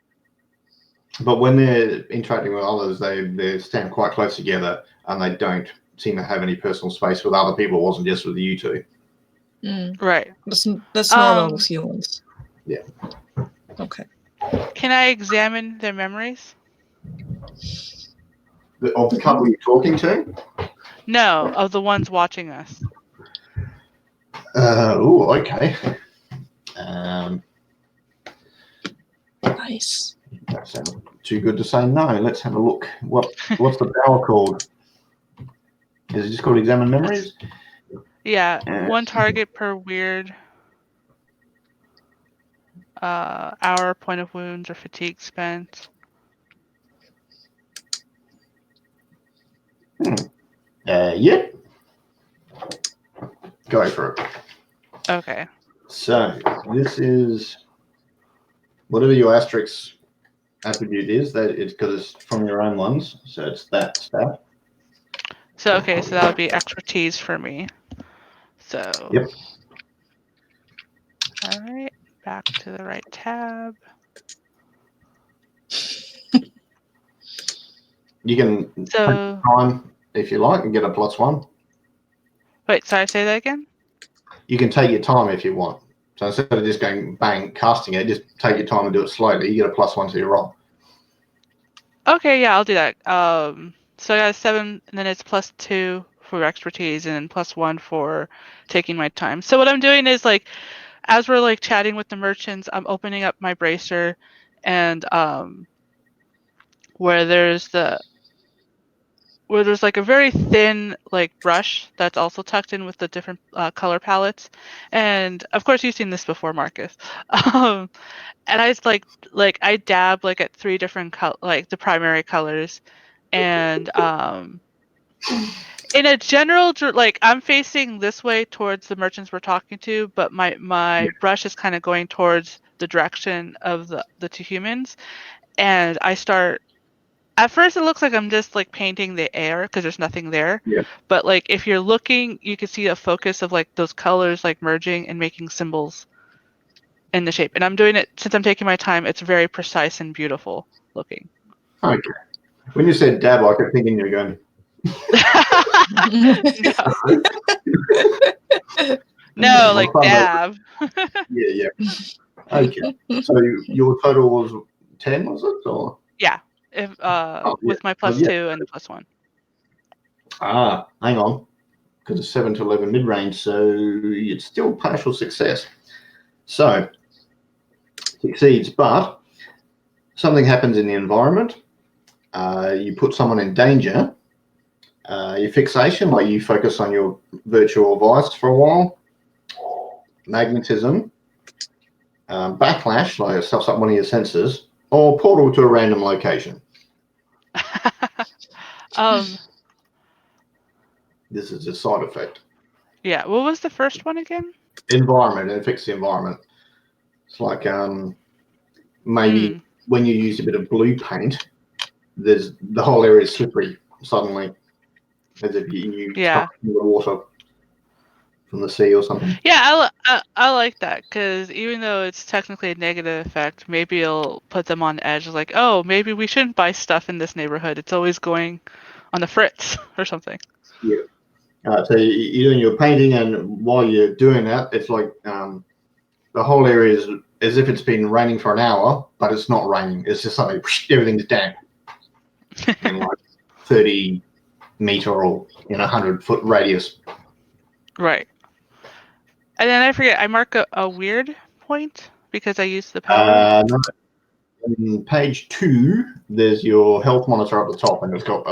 But when they're interacting with others, they stand quite close together, and they don't seem to have any personal space with other people. It wasn't just with you two. Right. That's normal with humans. Yeah. Okay. Can I examine their memories? Of the couple you're talking to? No, of the ones watching us. Okay. Nice. That sounds too good to say no. Let's have a look. What's the power called? Is it just called Examine Memories? Yeah, 1 target per weird hour, point of wounds, or fatigue spent. Yep. Go for it. Okay. So this is whatever your asterisk attribute is. That it's because it's from your own ones, so it's that stat. So okay, so that would be expertise for me. So. Yep. All right, back to the right tab. You can take time if you like and get a +1. Wait, sorry, say that again? You can take your time if you want. So instead of just going bang, casting it, just take your time and do it slowly. You get a +1 to your roll. Okay, yeah, I'll do that. So I got a 7, and then it's +2 for expertise, and then +1 for taking my time. So what I'm doing is, like, as we're like chatting with the merchants, I'm opening up my bracer, and where there's like a very thin like brush that's also tucked in with the different color palettes, and of course you've seen this before, Marcus. And I just like I dab like at 3 different like the primary colors, and in a general, like I'm facing this way towards the merchants we're talking to, but my brush is kind of going towards the direction of the 2 humans, and I start. At first, it looks like I'm just like painting the air because there's nothing there. Yeah. But like if you're looking, you can see a focus of like those colors like merging and making symbols in the shape. And I'm doing it since I'm taking my time. It's very precise and beautiful looking. Okay. When you said dab, I kept thinking you were going. No, like dab. Yeah. Okay. So your total was 10, was it? Or? Yeah. if yeah. with my Well, plus yeah. 2 and the plus 1. Hang on. Because it's 7 to 11 mid range, so it's still partial success. So, succeeds, but something happens in the environment. You put someone in danger. Your fixation, like you focus on your virtual vice for a while. Magnetism. Backlash, like it stuffs up one of your sensors. Or portal to a random location. This is a side effect. Yeah. What was the first one again? Environment, it affects the environment. It's like maybe when you use a bit of blue paint, the whole area is slippery suddenly, as if you touch the water from the sea or something. Yeah, I like that, because even though it's technically a negative effect, maybe it'll put them on edge, like, oh, maybe we shouldn't buy stuff in this neighborhood. It's always going on the fritz or something. Yeah. So you're doing your painting, and while you're doing that, it's like the whole area is as if it's been raining for an hour, but it's not raining. It's just like everything's damp in like 30 meter or 100-foot radius. Right. And then I forget, I mark a weird point because I use the power. No. On page 2, there's your health monitor at the top, and it's got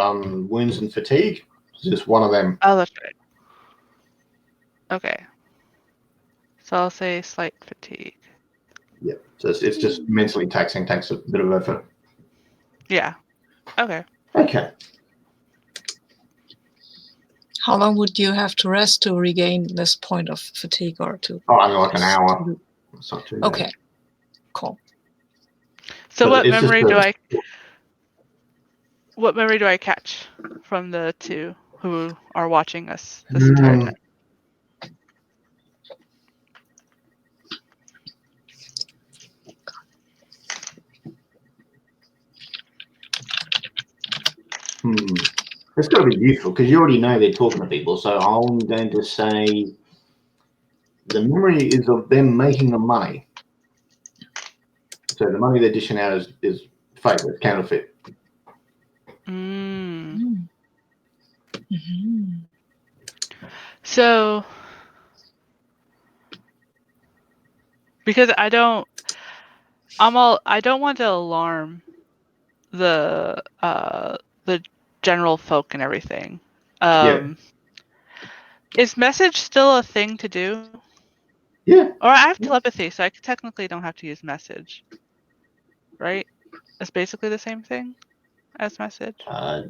wounds and fatigue. It's just one of them. Oh, that's right. Okay. So I'll say slight fatigue. Yep. So it's just mentally taxing, takes a bit of effort. Yeah. Okay. Okay. How long would you have to rest to regain this point of fatigue or to? Oh, I mean, like an hour. It's not too bad. Okay. Cool. So But what it's just what memory do I catch from the two who are watching us this entire time? It's got to be useful because you already know they're talking to people. So I'm going to say the memory is of them making the money. So the money they're dishing out is fake, it's counterfeit. So, because I don't want to alarm the general folk and everything. Is message still a thing to do? Yeah. Or I have telepathy, so I technically don't have to use message. Right? It's basically the same thing as message. I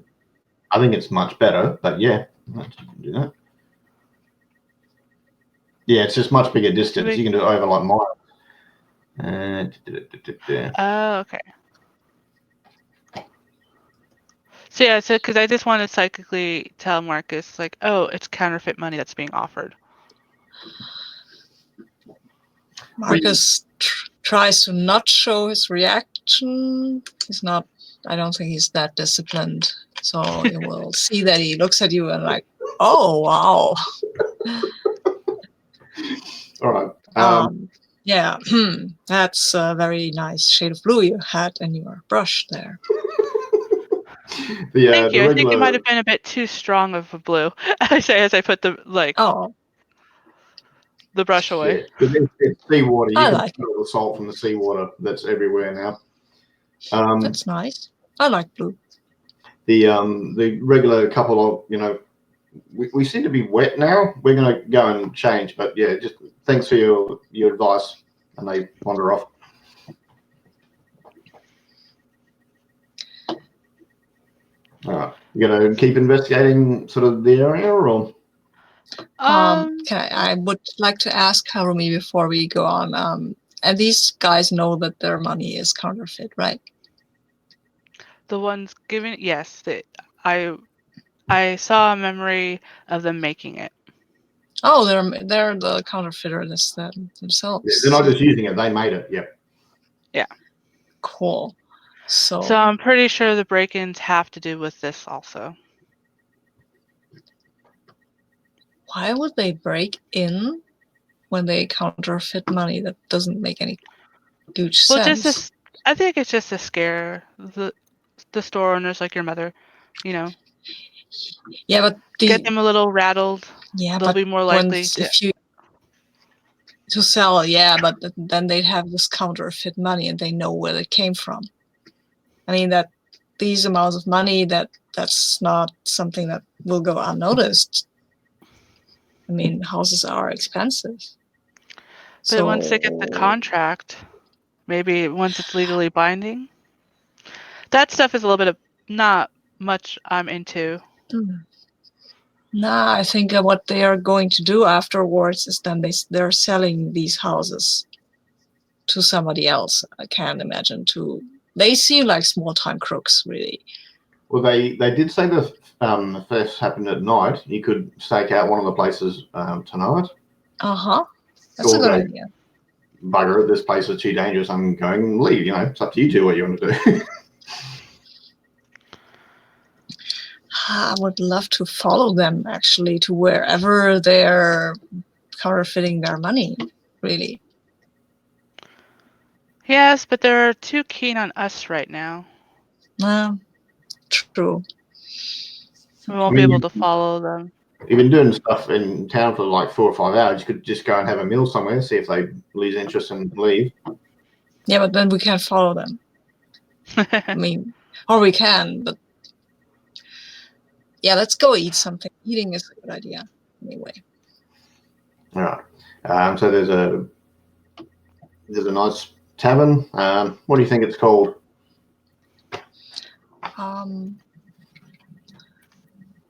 think it's much better, but yeah, you can do that. Yeah, it's just much bigger distance. You can do it over like miles. Oh, okay. So yeah, because I just want to psychically tell Marcus, like, oh, it's counterfeit money that's being offered. Marcus tries to not show his reaction. He's not. I don't think he's that disciplined. So you will see that he looks at you and like, oh wow. All right. Yeah, that's a very nice shade of blue you had in your brush there. Thank you. I think it might have been a bit too strong of a blue. I say as I put the brush away. Yeah, it's seawater. You I can like feel the salt from the seawater that's everywhere now. That's nice. I like blue. The regular couple of we seem to be wet now. We're going to go and change, but yeah, just thanks for your advice. And they wander off. All right, you going to keep investigating sort of the area, or? I would like to ask Harumi before we go on. And these guys know that their money is counterfeit, right? The ones giving, yes. I saw a memory of them making it. Oh, they're the counterfeiters themselves. Yeah, they're not just using it; they made it. Yep. Yeah. Cool. So I'm pretty sure the break-ins have to do with this also. Why would they break in when they counterfeit money? That doesn't make any huge sense. I think it's just to scare the the store owners like your mother, you know, Yeah, but get them a little rattled. yeah, They'll but be more likely to. if you to sell, yeah, but then they'd have this counterfeit money, and they know where it came from. I mean that these amounts of money that's not something that will go unnoticed. I mean, houses are expensive. But once they get the contract, maybe once it's legally binding, that stuff is a little bit of not much I'm into. Nah, I think what they are going to do afterwards is then they're selling these houses to somebody else. I can't imagine They seem like small-time crooks, really. Well, they did say the theft happened at night. You could stake out one of the places tonight. That's a good idea. Bugger it, this place is too dangerous. I'm going and leave. You know, it's up to you two what you want to do. I would love to follow them, actually, to wherever they're counterfeiting their money, really. Yes, but they're too keen on us right now. True. We won't be able to follow them. You've been doing stuff in town for like 4 or 5 hours. You could just go and have a meal somewhere, see if they lose interest and leave. Yeah, but then we can't follow them. I mean, or we can, but yeah, let's go eat something. Eating is a good idea, anyway. All right. So there's a nice tavern. What do you think it's called?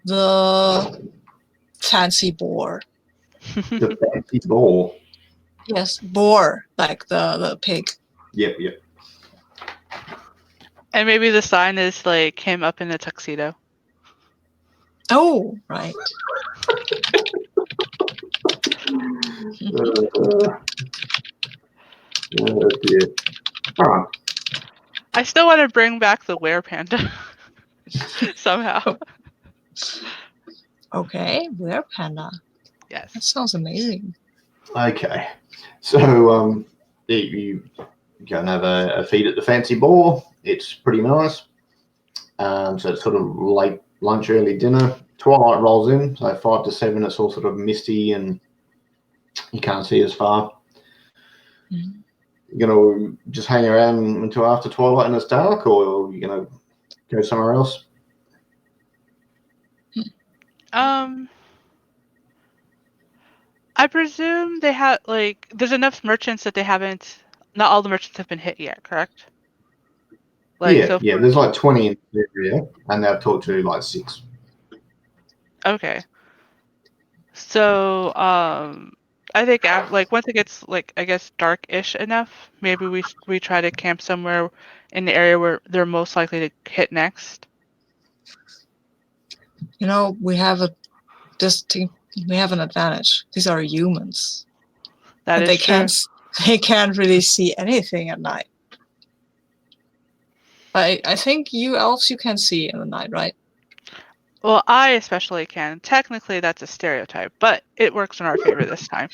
The fancy boar. The fancy boar. Yes, boar, like the pig. Yep. And maybe the sign is like him up in a tuxedo. Oh, right. Dear. All right. I still want to bring back the were panda somehow. Okay, were panda. Yes. That sounds amazing. Okay. So you go and have a feed at the fancy boar. It's pretty nice. So it's sort of late lunch, early dinner. Twilight rolls in, so 5 to 7. It's all sort of misty and you can't see as far. Mm-hmm. You're gonna just hang around until after twilight and it's dark, or you're gonna go somewhere else? I presume they have there's enough merchants that they haven't. Not all the merchants have been hit yet, correct? Yeah. There's like 20 in the area, and they've talked to like 6. Okay. So I think once it gets I guess dark-ish enough, maybe we try to camp somewhere in the area where they're most likely to hit next. You know, we have an advantage. These are humans. That is true. They can't really see anything at night. I think you elves you can see in the night, right? Well, I especially can. Technically, that's a stereotype, but it works in our favor this time.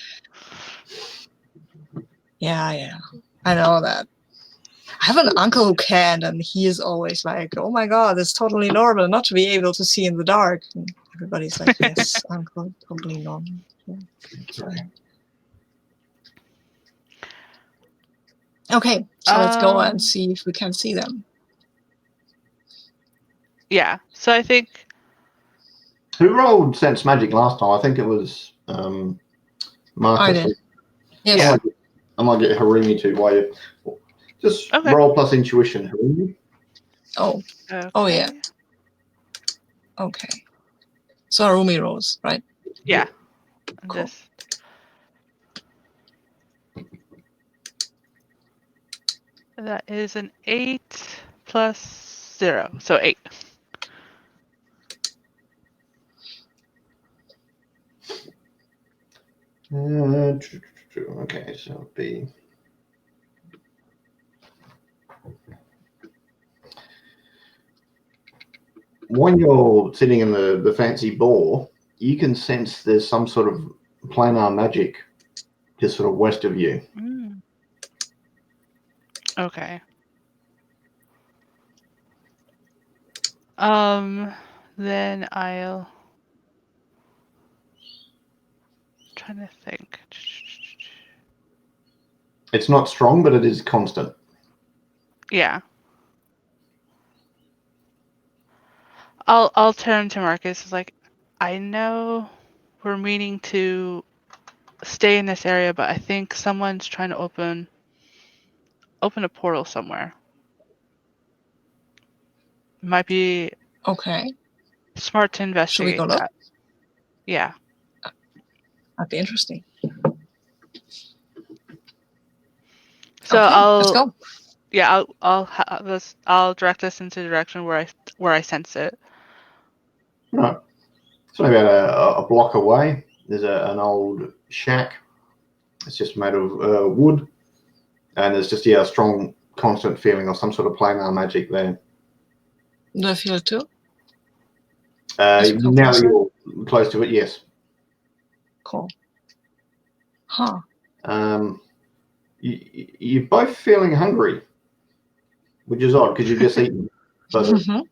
Yeah. I know that. I have an uncle who can, and he is always like, "Oh my God, it's totally normal not to be able to see in the dark." And everybody's like, "Yes, uncle, totally normal." Yeah. Okay, so let's go and see if we can see them. Yeah, so I think... Who rolled Sense Magic last time? I think it was Marcus. I did. Yes. I might get Harumi to while you... Just roll plus intuition, Harumi. Oh. Okay. Oh, yeah. Okay. So Harumi rolls, right? Yeah. Cool. That is an 8 plus 0, so 8. Okay, so it'll be... When you're sitting in the fancy boar, you can sense there's some sort of planar magic just sort of west of you. Okay. Then I'll trying to think. It's not strong, but it is constant. Yeah. I'll turn to Marcus. It's like, I know we're meaning to stay in this area, but I think someone's trying to open a portal somewhere. Might be Okay. smart to Should we investigate go look? that. Yeah. That'd be interesting. So Okay, let's go. Yeah, I'll direct us into the direction where I sense it. Right. So maybe about a block away, there's an old shack. It's just made of wood, and there's just a strong, constant feeling of some sort of planar magic there. Do I feel it too? As we come Now that closer? you're close to it, yes. Cool. Huh. You're both feeling hungry, which is odd because you've just eaten. But Mhm.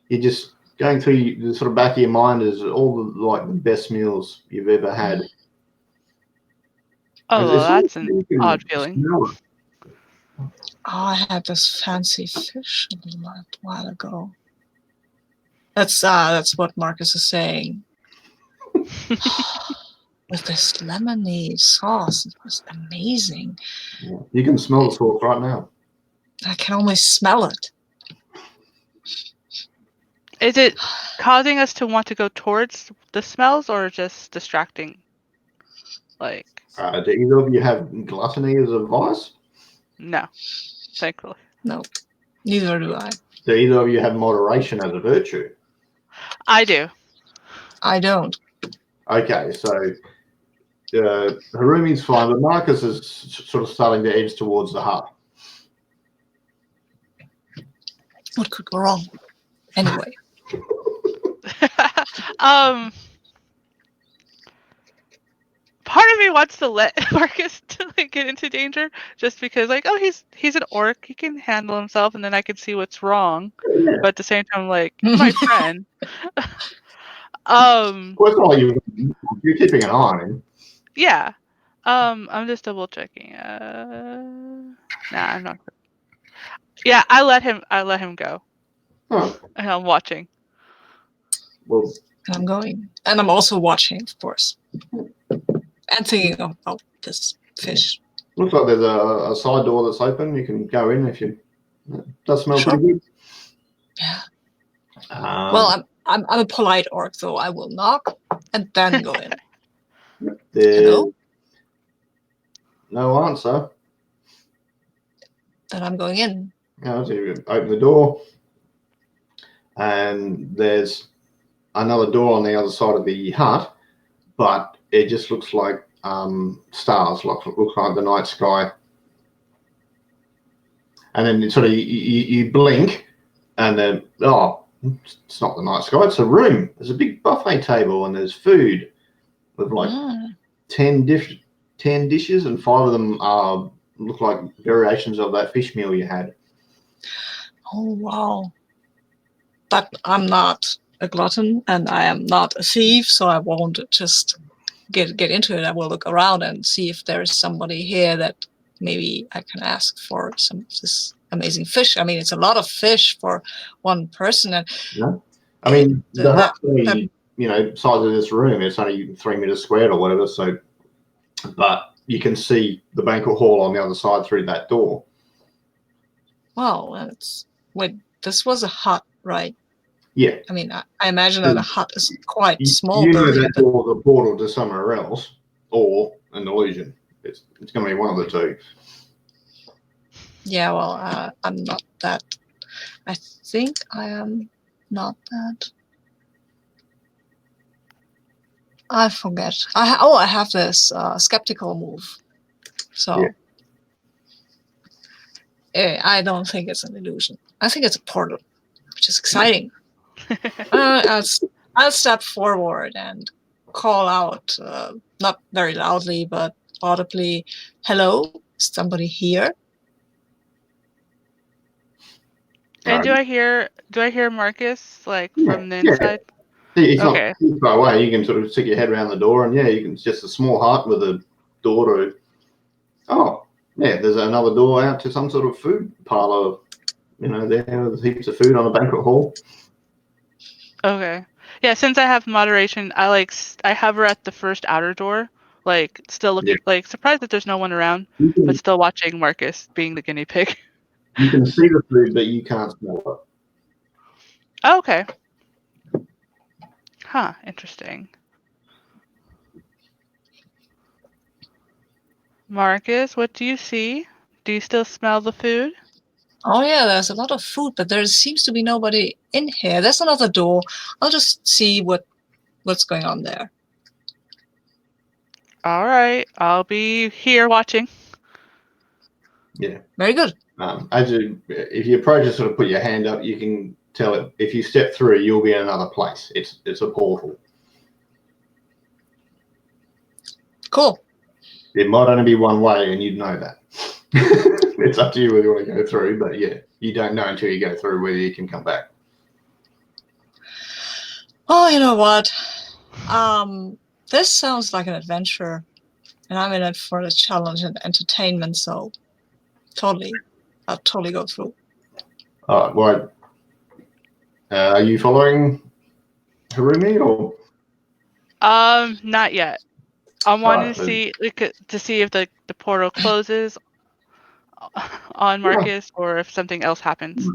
you're just going through the sort of back of your mind is all the best meals you've ever had. Oh, well, It's that's almost an you can odd feeling. smell it. Oh, I had this fancy fish a while ago. That's what Marcus is saying. With this lemony sauce, it was amazing. Yeah. You can smell the sauce right now. I can almost smell it. Is it causing us to want to go towards the smells or just distracting? Like, Do either of you have gluttony as a vice? no, thankfully. No, neither do I. Do either of you have moderation as a virtue? I do. I don't. Okay, so Harumi's fine, but Marcus is sort of starting to edge towards the hut. What could go wrong? Anyway, Part of me wants to let Marcus to get into danger, just because he's an orc, he can handle himself, and then I can see what's wrong. Yeah. But at the same time, my friend. Well, it's not like you're keeping an eye on him. Yeah. I'm just double checking. Nah, I'm not. Yeah, I let him go. Huh. And I'm watching. Well, and I'm going. And I'm also watching, of course. And thinking about this fish. looks like there's a side door that's open. You can go in if you. It does smell Sure. pretty good. Yeah. Well, I'm a polite orc, though. I will knock and then go in. there's Hello? no answer. Then I'm going in. So you open the door, and there's another door on the other side of the hut, but it just looks like stars, looks like the night sky. And then you blink, and then it's not the night sky, it's a room. There's a big buffet table, and there's food with 10 dishes, and 5 of them look like variations of that fish meal you had. Oh, wow. But I'm not a glutton, and I am not a thief, so I won't just get into it. I will look around and see if there is somebody here that maybe I can ask for this amazing fish. I mean, it's a lot of fish for one person. And Yeah. I mean, the hut's only, size of this room, it's only 3 meters squared or whatever. So, but you can see the banquet hall on the other side through that door. Wow, this was a hut, right? Yeah. I mean, I imagine that a hut is quite small. You know building, that door's a portal to somewhere else, or an illusion. It's going to be one of the two. Yeah, well, I'm not that. I think I am not that. I forget. I have this skeptical move. So I don't think it's an illusion. I think it's a portal, which is exciting. I'll step forward and call out, not very loudly, but audibly, "Hello, is somebody here?" And do I hear Marcus like Yeah, from the yeah. inside? It's not Okay. too far away. You can sort of stick your head around the door, and it's just a small hut with a door to. Oh, yeah. There's another door out to some sort of food parlor. There's heaps of food on a banquet hall. Okay. Yeah, since I have moderation, I hover at the first outer door, like still looking, like surprised that there's no one around, but still watching Marcus being the guinea pig. You can see the food, but you can't smell it. Oh, okay. Huh, interesting. Marcus, what do you see? Do you still smell the food? Oh yeah, there's a lot of food, but there seems to be nobody in here. There's another door. I'll just see what's going on there. All right, I'll be here watching. Yeah. Very good. If you approach it, sort of put your hand up, you can tell it. If you step through, you'll be in another place. It's a portal. Cool. It might only be one way, and you'd know that. It's up to you whether you want to go through, but yeah, you don't know until you go through whether you can come back. Oh, you know what? This sounds like an adventure, and I'm in it for the challenge and entertainment, so I'll totally go through. All right. Well, are you following Harumi or? Not yet. I wanted to see if the portal closes on Marcus or if something else happens.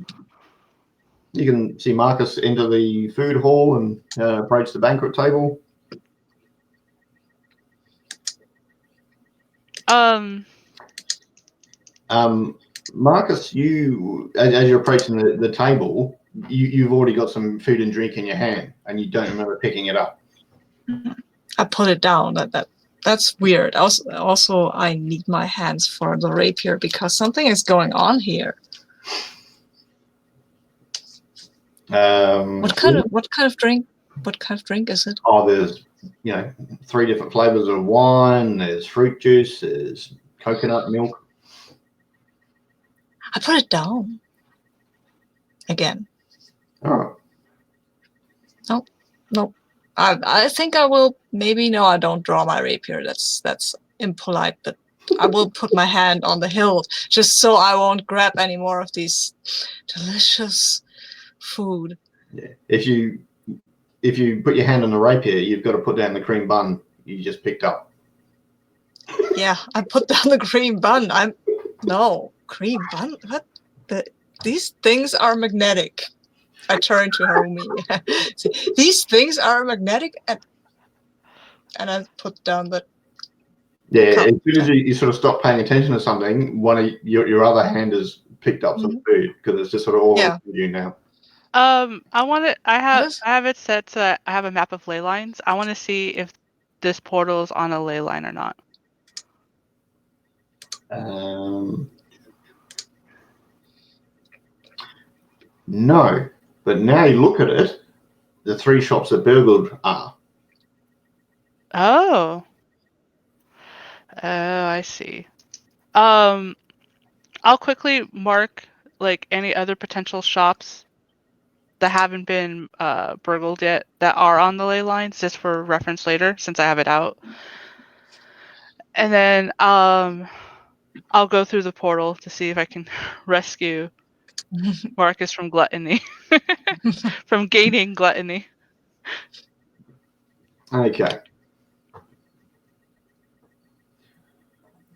You can see Marcus enter the food hall and approach the banquet table. Marcus, as you're approaching the table, you've already got some food and drink in your hand, and you don't remember picking it up. I put it down. That's weird. Also, I need my hands for the rapier because something is going on here. What kind of drink? What kind of drink is it? Oh, there's 3 different flavors of wine. There's fruit juice. There's coconut milk. I put it down again. Oh. Nope. I think I will. Maybe no. I don't draw my rapier. That's impolite. But I will put my hand on the hilt just so I won't grab any more of these delicious food. Yeah. If you put your hand on the rapier, you've got to put down the cream bun you just picked up. Yeah, I put down the cream bun. Cream bun. What? These things are magnetic. I turn to Harumi. See, these things are magnetic, and I put down the. Yeah, as soon as you sort of stop paying attention to something, one of your other hand has picked up some food because it's just sort of all over you now. I have it set so that I have a map of ley lines. I want to see if this portal is on a ley line or not. No, but now you look at it, the 3 shops that burgled are. Oh, I see. I'll quickly mark like any other potential shops that haven't been burgled yet that are on the ley lines, just for reference later, since I have it out. And then I'll go through the portal to see if I can rescue Marcus from gluttony, from gaining gluttony. Okay.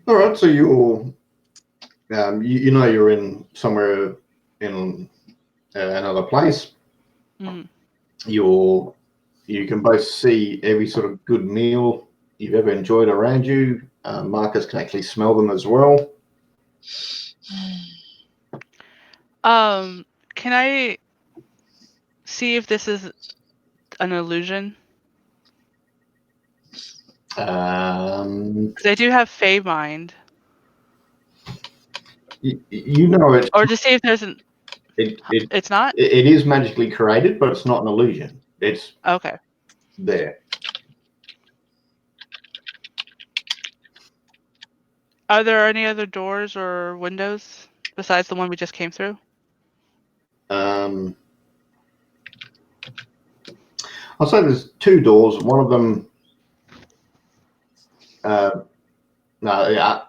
All right, so you're, you're in somewhere in another place. Mm. You can both see every sort of good meal you've ever enjoyed around you. Marcus can actually smell them as well. Can I see if this is an illusion? Because I do have Fey Mind. You know it. Or to see if there's an. It's not? It is magically created, but it's not an illusion. It's okay. There. Are there any other doors or windows besides the one we just came through? I'll say there's two doors. One of them,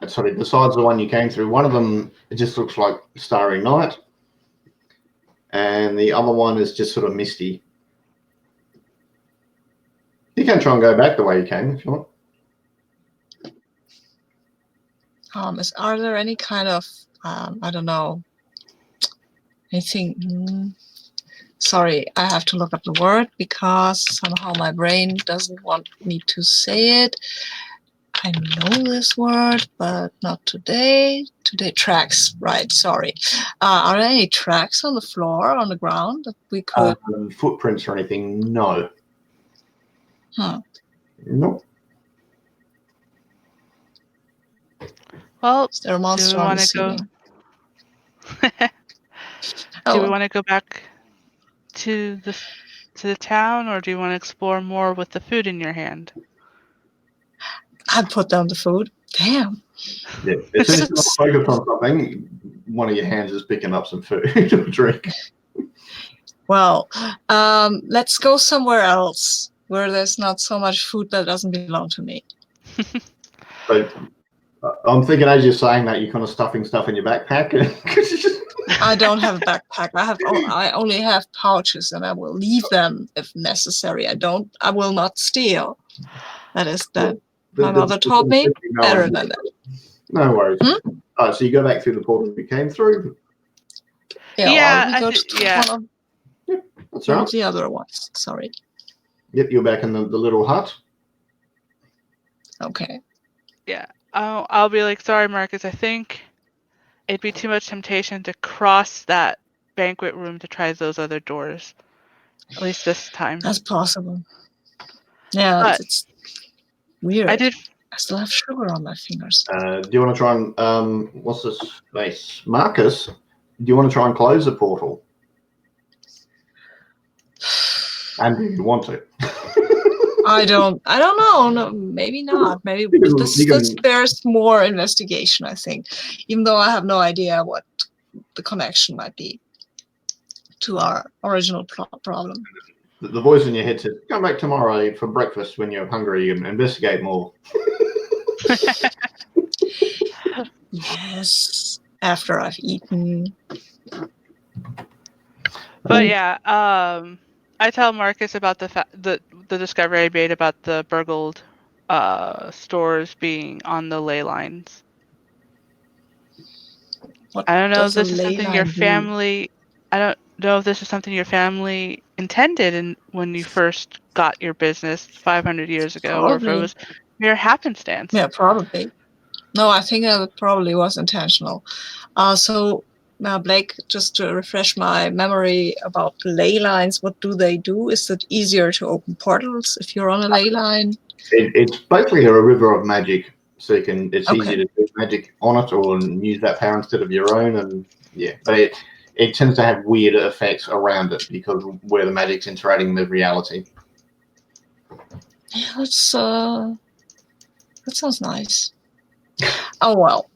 sorry, besides the one you came through, one of them, it just looks like Starry Night. And the other one is just sort of misty. You can try and go back the way you came if you want. Are there any kind of, I don't know, anything? Sorry, I have to look up the word because somehow my brain doesn't want me to say it. I know this word, but not today. Today, tracks, right, sorry. Are there any tracks on the floor, on the ground that we could... Footprints or anything? No. Nope. Well, Is there a monster on the ceiling? Do we want to go back to the town, or do you want to explore more with the food in your hand? I'd put down the food. Damn. Yeah. As soon as you're focused on something, one of your hands is picking up some food or drink. Well, let's go somewhere else where there's not so much food that doesn't belong to me. But I'm thinking as you're saying that, you're kind of stuffing stuff in your backpack. I don't have a backpack. I only have pouches, and I will leave them if necessary. I will not steal. That is that. My mother taught me better than that. No worries. All right, so you go back through the portal you came through. Yeah, that's one right. of the other ones. Sorry. Yep, you're back in the little hut. Okay. Yeah. I'll be like, sorry, Marcus, I think it'd be too much temptation to cross that banquet room to try those other doors. At least this time. That's possible. Yeah, but it's weird. I still have sugar on my fingers. Do you want to try and, what's this space? Marcus, do you want to try and close the portal? And do you want to? I don't know. No, maybe not. Maybe this bears more investigation, I think. Even though I have no idea what the connection might be to our original problem. The voice in your head says, come back tomorrow for breakfast when you're hungry and investigate more. Yes, after I've eaten. But yeah, I tell Marcus about the discovery I made about the burgled stores being on the ley lines. I don't know if this is something your family. I don't know if this is something your family intended when you first got your business 500 years ago, or if it was mere happenstance. Yeah, probably. No, I think it probably was intentional. So, Blake, just to refresh my memory about ley lines, what do they do? Is it easier to open portals if you're on a ley line? It's basically a river of magic. So it's easy to do magic on it or use that power instead of your own. And yeah, but it tends to have weird effects around it because where the magic's interacting with reality. Yeah, that sounds nice. Oh, well.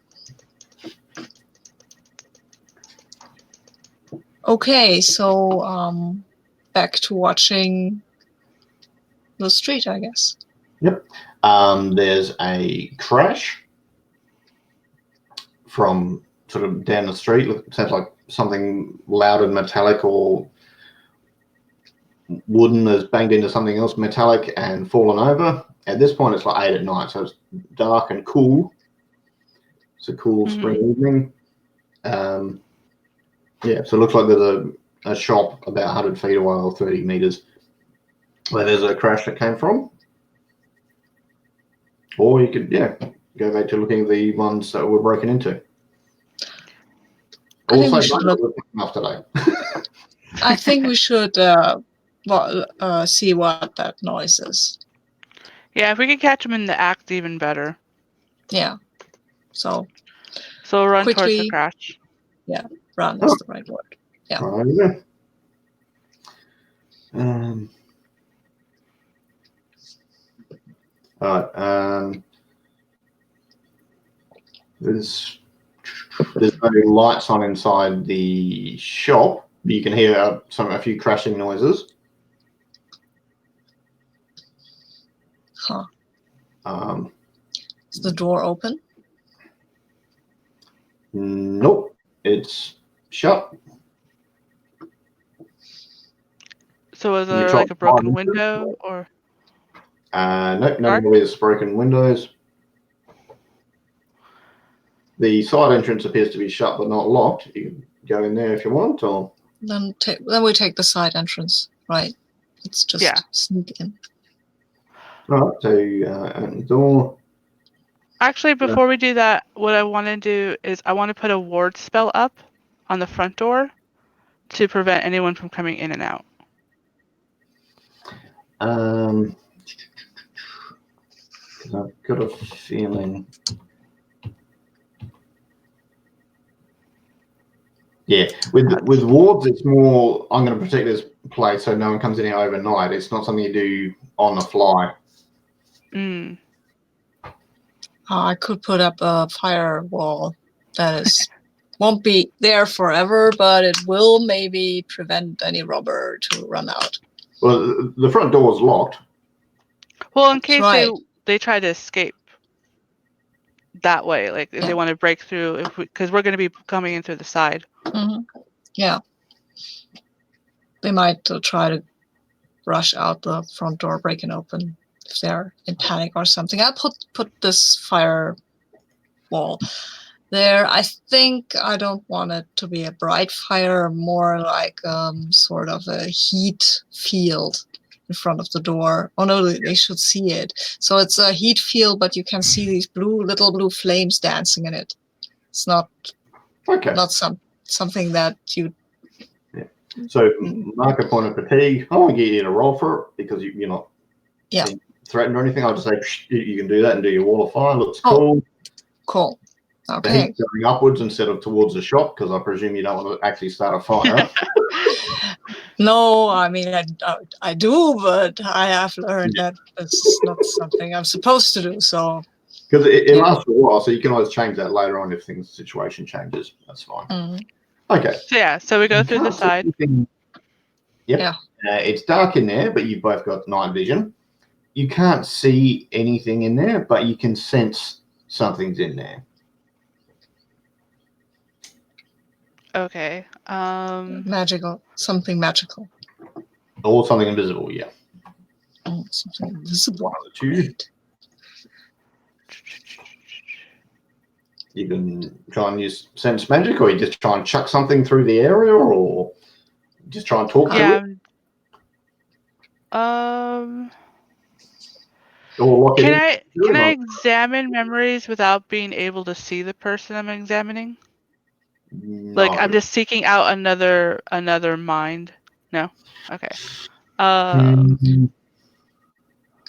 Okay, so back to watching the street, I guess. Yep. There's a crash from sort of down the street. It sounds like something loud and metallic or wooden has banged into something else metallic and fallen over. At this point, it's like 8 at night, so it's dark and cool. It's a cool spring evening. Yeah, so it looks like there's a shop about 100 feet away or 30 meters where there's a crash that came from. Or you could, go back to looking at the ones that were broken into. I think we should look after that. I think we should see what that noise is. Yeah, if we could catch them in the act, even better. Yeah. So we'll run quickly, towards the crash. Yeah, run is the right word. Yeah. All right. There's no lights on inside the shop, You can hear a few crashing noises. Huh. Um, Is the door open? nope, it's shut. So is You there try like a to broken hide into it? window or? Nope, Dark? none of these broken windows. The side entrance appears to be shut but not locked. You can go in there if you want, or Then we take the side entrance, right? Let's just Yeah. sneak in. all right. So open the door. Actually, before we do that, what I want to do is I want to put a ward spell up on the front door to prevent anyone from coming in and out. I've got a feeling. Yeah, with wards, it's more. I'm going to protect this place so no one comes in here overnight. It's not something you do on the fly. Mm. I could put up a firewall that is won't be there forever, but it will maybe prevent any robber to run out. Well, the front door is locked. Well, in case right. they try to escape that way, like if Yeah. they want to break through, because we're going to be coming in through the side. Mm-hmm. Yeah. They might try to rush out the front door, break it open if they're in panic or something. I'll put this firewall there. I think I don't want it to be a bright fire, more like sort of a heat field in front of the door. Oh no, they should see it. So it's a heat field, but you can see these little blue flames dancing in it. It's not something that you. So mark a point of fatigue. I won't get you to roll for it because you're not being threatened or anything. I'll just say you can do that and do your wall of fire. Looks cool. Cool. The Okay. heat's going upwards instead of towards the shop because I presume you don't want to actually start a fire. No, I mean I do, but I have learned that it's not something I'm supposed to do. So because it lasts for a while, so you can always change that later on if the situation changes. That's fine. Mm. Okay. So we go through the side. Yep. Yeah. It's dark in there, but you've both got night vision. You can't see anything in there, but you can sense something's in there. Okay. Magical, something magical. Or something invisible, yeah. Oh, something invisible. One of the two. You can try and use sense magic, or you just try and chuck something through the area, or just try and talk to it. Or can I examine memories without being able to see the person I'm examining? No. Like I'm just seeking out another mind. No. Okay. Can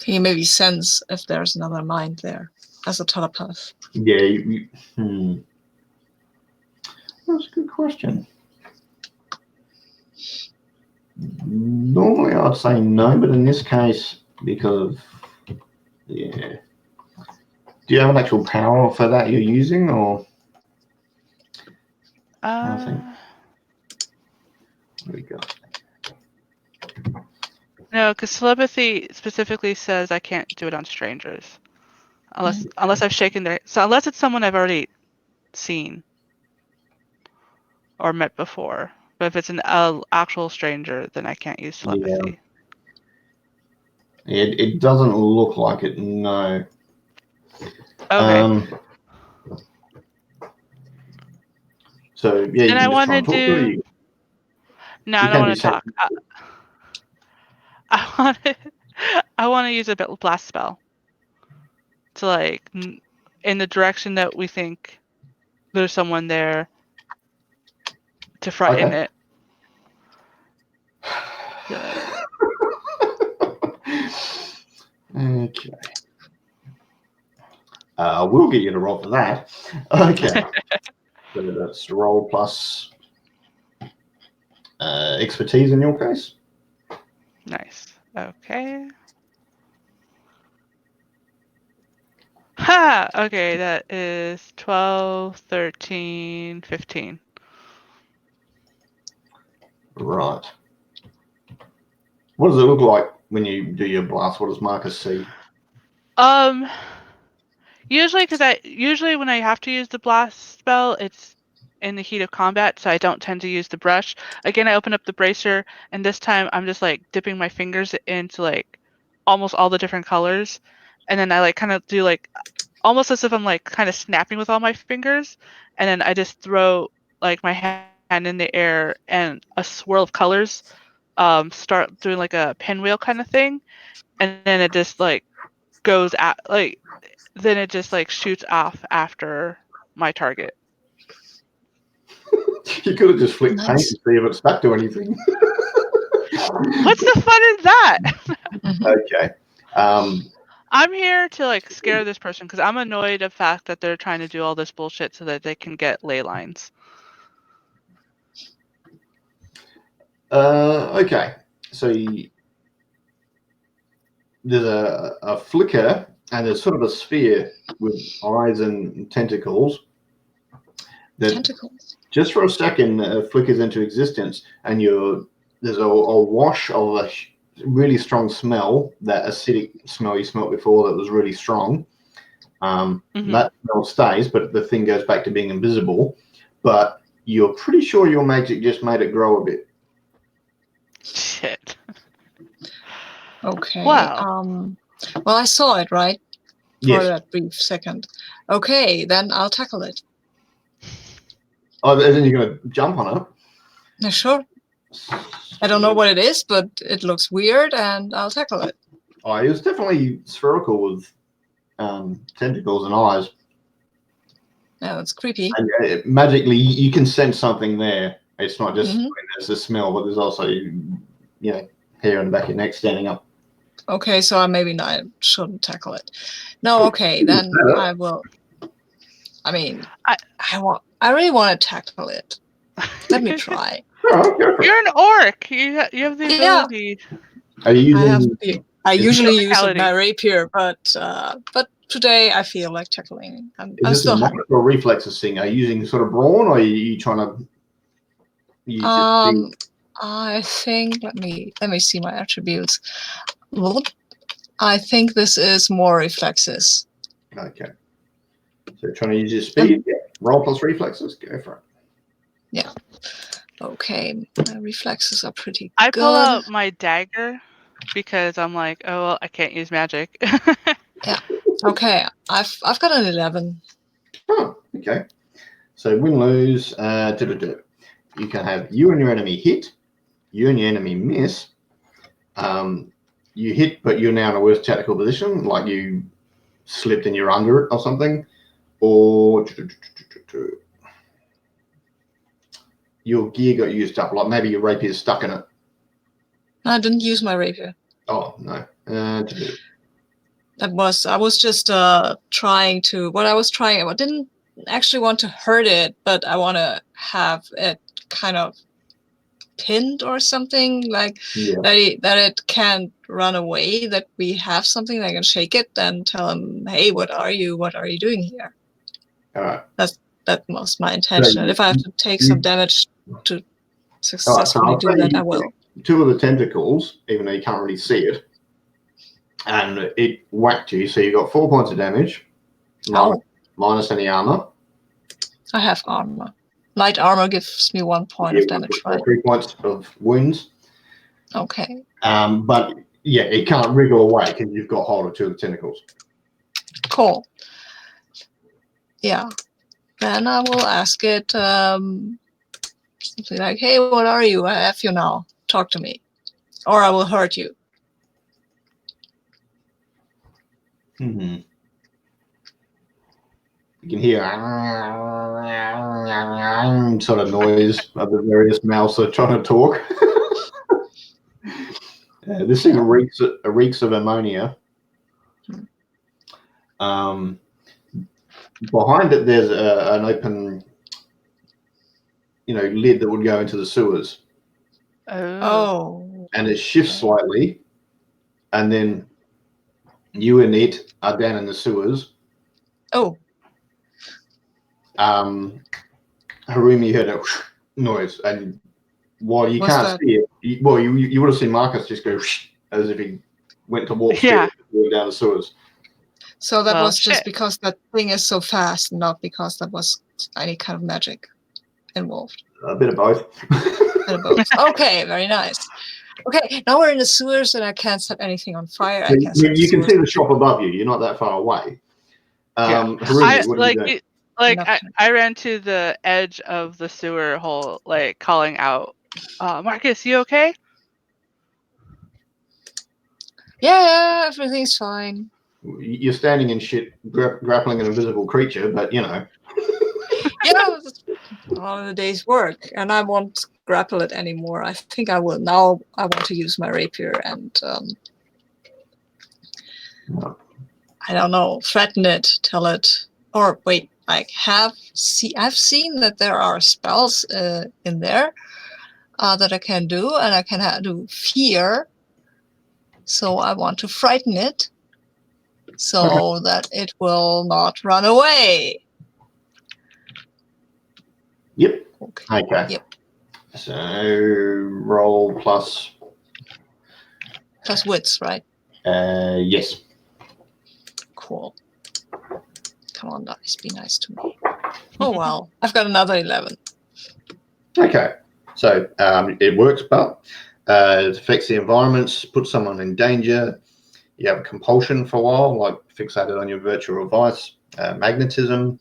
you maybe sense if there's another mind there as a telepath? Yeah. That's a good question. Normally I'd say no, but in this case, because do you have an actual power for that you're using, or? I think. There we go. No, because telepathy specifically says I can't do it on strangers, unless I've shaken their. So unless it's someone I've already seen or met before. But if it's an actual stranger, then I can't use telepathy. Yeah. It doesn't look like it. No. Okay. So yeah, you and can I just want try to and talk to do. her. No, I don't want to talk. I want to use a blast spell to like in the direction that we think there's someone there to frighten it. Okay. We'll get you to roll for that. Okay. So that's roll plus expertise in your case. Nice. Okay. Ha! Okay, that is 12, 13, 15. Right. What does it look like when you do your blast? What does Marcus see? Usually when I have to use the blast spell, it's in the heat of combat, so I don't tend to use the brush. Again, I open up the bracer, and this time I'm just like dipping my fingers into like almost all the different colors, and then I like kind of do like almost as if I'm like kind of snapping with all my fingers, and then I just throw like my hand in the air, and a swirl of colors start doing like a pinwheel kind of thing, and then it just like goes at like then it just like shoots off after my target. You could have just flicked paint and Nice. see if it stuck to anything. What's the fun in that? Okay. I'm here to like scare this person because I'm annoyed at the fact that they're trying to do all this bullshit so that they can get ley lines. Okay. So there's a flicker, and there's sort of a sphere with eyes and tentacles that Tentacles. just for a second flickers into existence, and there's a wash of a really strong smell, that acidic smell you smelled before that was really strong. That smell stays, but the thing goes back to being invisible. But you're pretty sure your magic just made it grow a bit. Shit. Okay. Wow. Well, I saw it, right? Yes. For that brief second. Okay, then I'll tackle it. Oh, and then you're going to jump on it? Yeah, sure. I don't know what it is, but it looks weird, and I'll tackle it. Oh, it was definitely spherical with tentacles and eyes. Yeah, that's creepy. And, magically, you can sense something there. It's not just there's a smell, but there's also, hair in the back of your neck standing up. Okay, so I maybe not shouldn't tackle it. No, okay, then I will. I mean, I really want to tackle it. Let me try. Oh, go for it. You're an orc. You have the ability. Are you using? I usually use Physicality. my rapier, but today I feel like tackling. I'm Is this still a hungry. natural reflexes thing? Are you using sort of brawn, or are you trying to use your speed? I think let me see my attributes. Well, I think this is more reflexes. Okay. So trying to use your speed. Yeah. Roll plus reflexes. Go for it. Yeah. Okay. My reflexes are pretty I good. pull out my dagger because I'm like, oh well, I can't use magic. Yeah. Okay. I've got an 11. Oh, okay. So win lose. You can have you and your enemy hit. You and your enemy miss. You hit, but you're now in a worse tactical position, like you slipped and you're under it or something, or your gear got used up, like maybe your rapier's stuck in it. I didn't use my rapier. Oh no. I was just trying to. What I was trying. I didn't actually want to hurt it, but I want to have it kind of pinned or something, like that it can't run away, that we have something that can shake it and tell him, hey, what are you doing here? All right. That was my intention. And if I have to take some damage to successfully do that, I will. Two of the tentacles, even though you can't really see it, and it whacked you, so you got 4 points of damage. Minus any armor. I have armor. Light armor gives me 1 point of damage, right? 3 points of wounds. Okay. But yeah, it can't wriggle away because you've got hold of two of the tentacles. Cool. Yeah. Then I will ask it something like, hey, what are you? I have you now. Talk to me. Or I will hurt you. Mm-hmm. You can hear sort of noise of the various mouths that are trying to talk. This thing reeks of ammonia. Behind it, there's an open, lid that would go into the sewers. Oh. And it shifts slightly, and then you and it are down in the sewers. Oh. Harumi heard a noise, and Well, you What's can't that? see it. You would have seen Marcus just go as if he went to walk Yeah. down the sewers. So that Well, was just shit. because that thing is so fast, not because that was any kind of magic involved. A bit of both. And both. Okay, very nice. Okay, now we're in the sewers and I can't set anything on fire. I can set You can sewers. see the shop above you. You're not that far away. Harumi, what do you do? I ran to the edge of the sewer hole, like calling out, Marcus, you okay? Yeah, everything's fine. You're standing in shit, grappling an invisible creature, but you know. Yeah, that's all of the day's work, and I won't grapple it anymore. I think I will now. I want to use my rapier and I don't know, threaten it, tell it, or wait. I've seen that there are spells in there that I can do, and I can do fear. So I want to frighten it, so that it will not run away. Yep. Okay. Okay. Yep. So roll plus. Plus wits, right? Yes. Cool. Come on, dice, be nice to me. Oh well, I've got another 11. Okay. So it works, but it affects the environments, puts someone in danger. You have compulsion for a while, like fixated on your virtual vice, magnetism,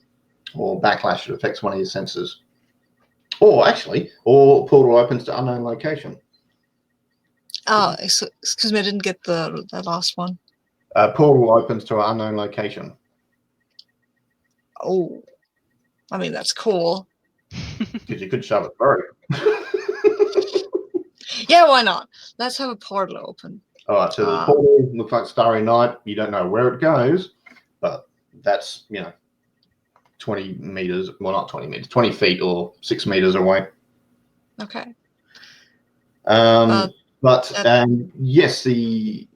or backlash. It affects one of your senses. Or portal opens to unknown location. Oh, excuse me, I didn't get the last one. Portal opens to an unknown location. Oh, I mean, that's cool. Because you could shove it through. Yeah, why not? Let's have a portal open. All right, so the portal looks like Starry Night. You don't know where it goes, but that's, 20 meters. Well, not 20 meters, 20 feet or 6 meters away. Okay. Yes, the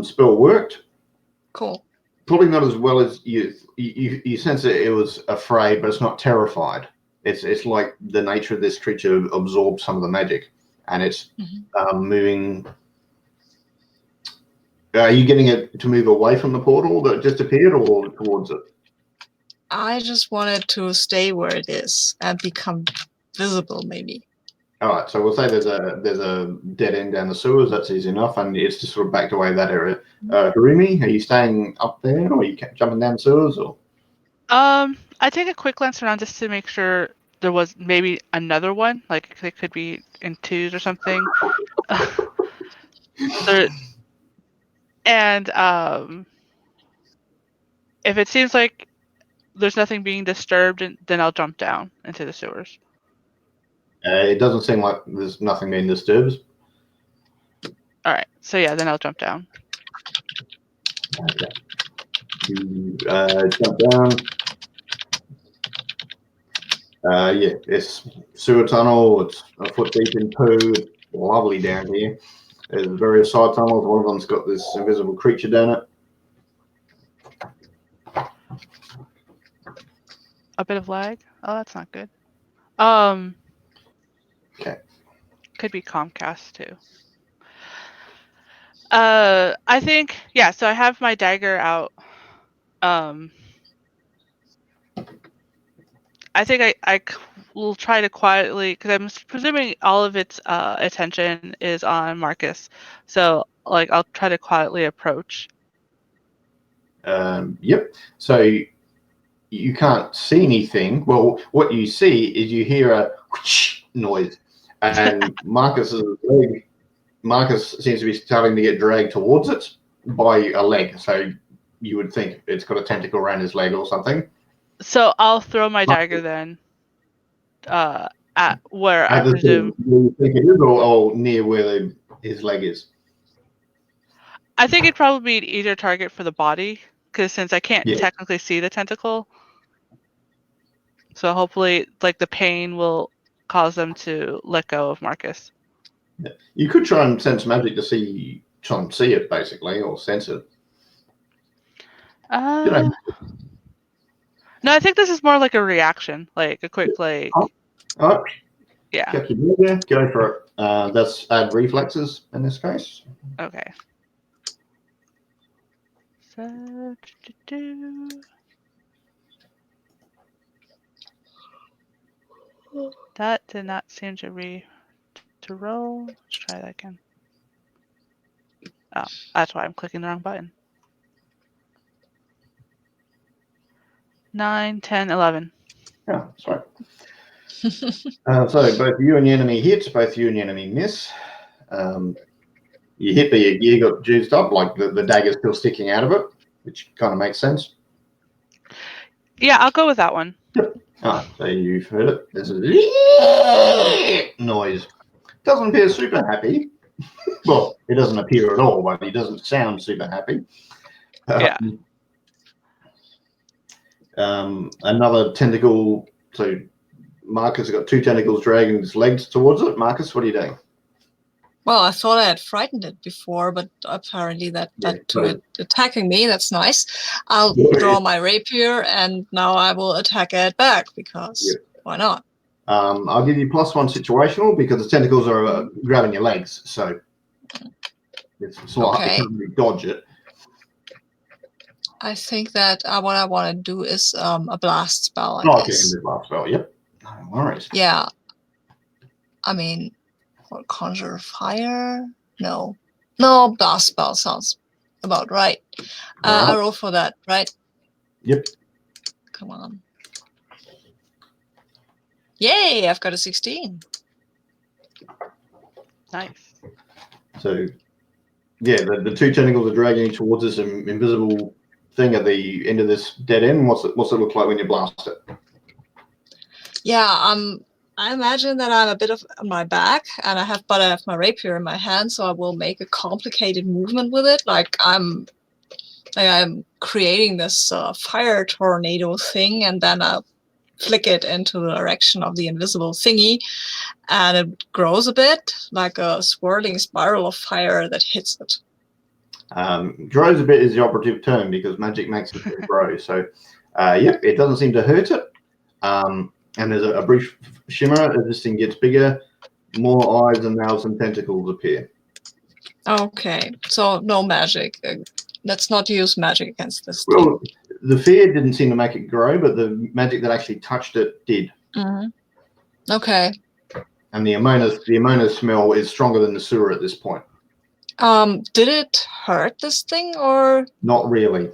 spell worked. Cool. Probably not as well as you sense that it was afraid, but it's not terrified. It's like the nature of this creature absorbed some of the magic, and it's moving. Are you getting it to move away from the portal that just appeared, or towards it? I just wanted to stay where it is and become visible, maybe. All right, so we'll say there's a dead end down the sewers. That's easy enough, and it's just sort of backed away that area. Harumi, are you staying up there, or are you jumping down the sewers, or? I take a quick glance around just to make sure there was maybe another one, like it could be in twos or something. And if it seems like there's nothing being disturbed, then I'll jump down into the sewers. It doesn't seem like there's nothing being disturbed. All right, so yeah, then I'll jump down. Okay. You jump down. Yeah, it's sewer tunnel. It's a foot deep in poo. It's lovely down here. There's various side tunnels. One of them's got this invisible creature down it. A bit of lag. Oh, that's not good. Okay. Could be Comcast too. I think, yeah, so I have my dagger out. I think I will try to quietly, because I'm presuming all of its attention is on Marcus. So, like, I'll try to quietly approach. Yep. So you can't see anything. Well, what you see is you hear a whoosh noise, and Marcus seems to be starting to get dragged towards it by a leg. So you would think it's got a tentacle around his leg or something. So I'll throw my dagger then at where I At the presume. where you think it is, or near where his leg is. I think it'd probably be an easier target for the body, because since I can't Yeah. technically see the tentacle, so hopefully, like, the pain will cause them to let go of Marcus. Yeah. You could try and sense magic to try and see it, basically, or sense it. No, I think this is more like a reaction, like a quick, like. Oh. Yeah. Check your dagger. Go for it. That's add reflexes in this case. Okay. So, that did not seem to roll. Let's try that again. Oh, that's why I'm clicking the wrong button. 9, 10, 11. Yeah, sorry. So both you and the enemy hit, both you and the enemy miss. You hit, but your gear got juiced up, like the dagger's still sticking out of it, which kind of makes sense. Yeah, I'll go with that one. Ah, so you've heard it. There's a noise. Doesn't appear super happy. Well, it doesn't appear at all, but he doesn't sound super happy. Yeah. Another tentacle. So Marcus has got 2 tentacles dragging his legs towards it. Marcus, what are you doing? Well, I thought I had frightened it before, but apparently that to it attacking me, that's nice. I'll draw my rapier, and now I will attack it back, because why not? I'll give you +1 situational, because the tentacles are grabbing your legs, so it's sort of hard to really dodge it. I think that what I want to do is a blast spell, I guess. Okay, blast spell, yep. No worries. Yeah. I mean, or conjure fire? No, blast spell sounds about right. I roll for that, right? Yep. Come on. Yay! I've got a 16. Nice. So, yeah, the 2 tentacles are dragging you towards this invisible thing at the end of this dead end. What's it look like when you blast it? Yeah, I imagine that I'm a bit on my back, and I have my rapier in my hand, so I will make a complicated movement with it. Like I'm creating this fire tornado thing, and then I'll flick it into the direction of the invisible thingy, and it grows a bit, like a swirling spiral of fire that hits it. Grows a bit is the operative term, because magic makes it grow. So, yep, it doesn't seem to hurt it. And there's a brief shimmer as this thing gets bigger. More eyes and mouths and tentacles appear. Okay, so no magic. Let's not use magic against this thing. Well, the fear didn't seem to make it grow, but the magic that actually touched it did. Mm-hmm. Okay. And the ammonia smell is stronger than the sewer at this point. Did it hurt this thing, or not really?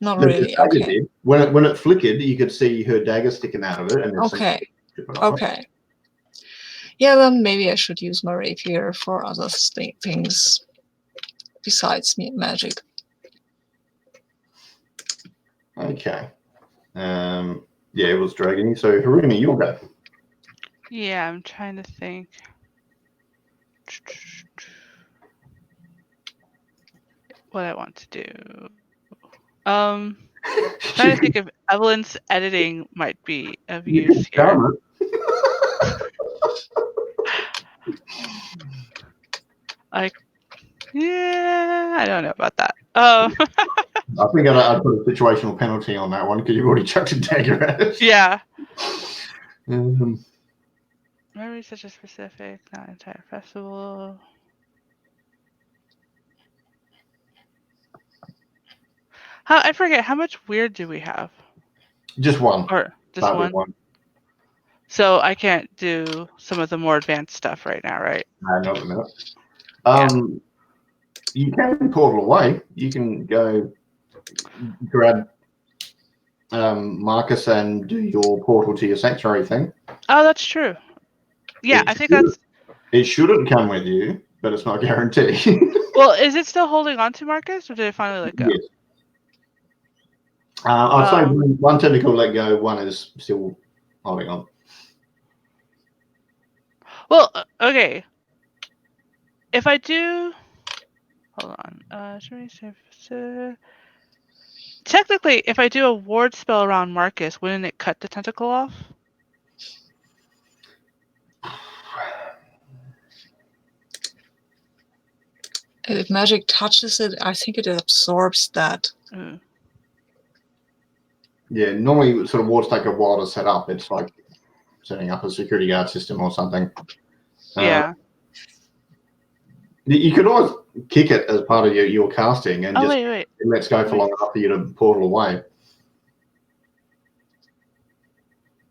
Not really. Okay. Did. When it flickered, you could see her dagger sticking out of it. And okay. Okay. Yeah, then maybe I should use my rapier for other things besides magic. Okay. Yeah, it was dragging you. So Harumi, you'll go. Yeah, I'm trying to think. What I want to do. Trying to think if Evelyn's editing might be of use here. Yeah, I don't know about that. I think I'd put a situational penalty on that one, because you've already chucked a dagger at it. Yeah. Memory such a specific, not entire festival. I forget, how much weird do we have? Just one. Or just one? So I can't do some of the more advanced stuff right now, right? Not a minute. You can portal away. You can go grab Marcus and do your portal to your sanctuary thing. Oh, that's true. Yeah, I think that's... It shouldn't come with you, but it's not guaranteed. Well, is it still holding on to Marcus, or did it finally let go? Yes. I'll say one tentacle let go, one is still holding on. Well, okay. If I do... Hold on. Technically, if I do a ward spell around Marcus, wouldn't it cut the tentacle off? If magic touches it, I think it absorbs that. Mm. Yeah, normally sort of wards take a while to set up. It's like setting up a security guard system or something. Yeah. You could always kick it as part of your casting and Oh, just wait. let's go for long enough for you to portal away.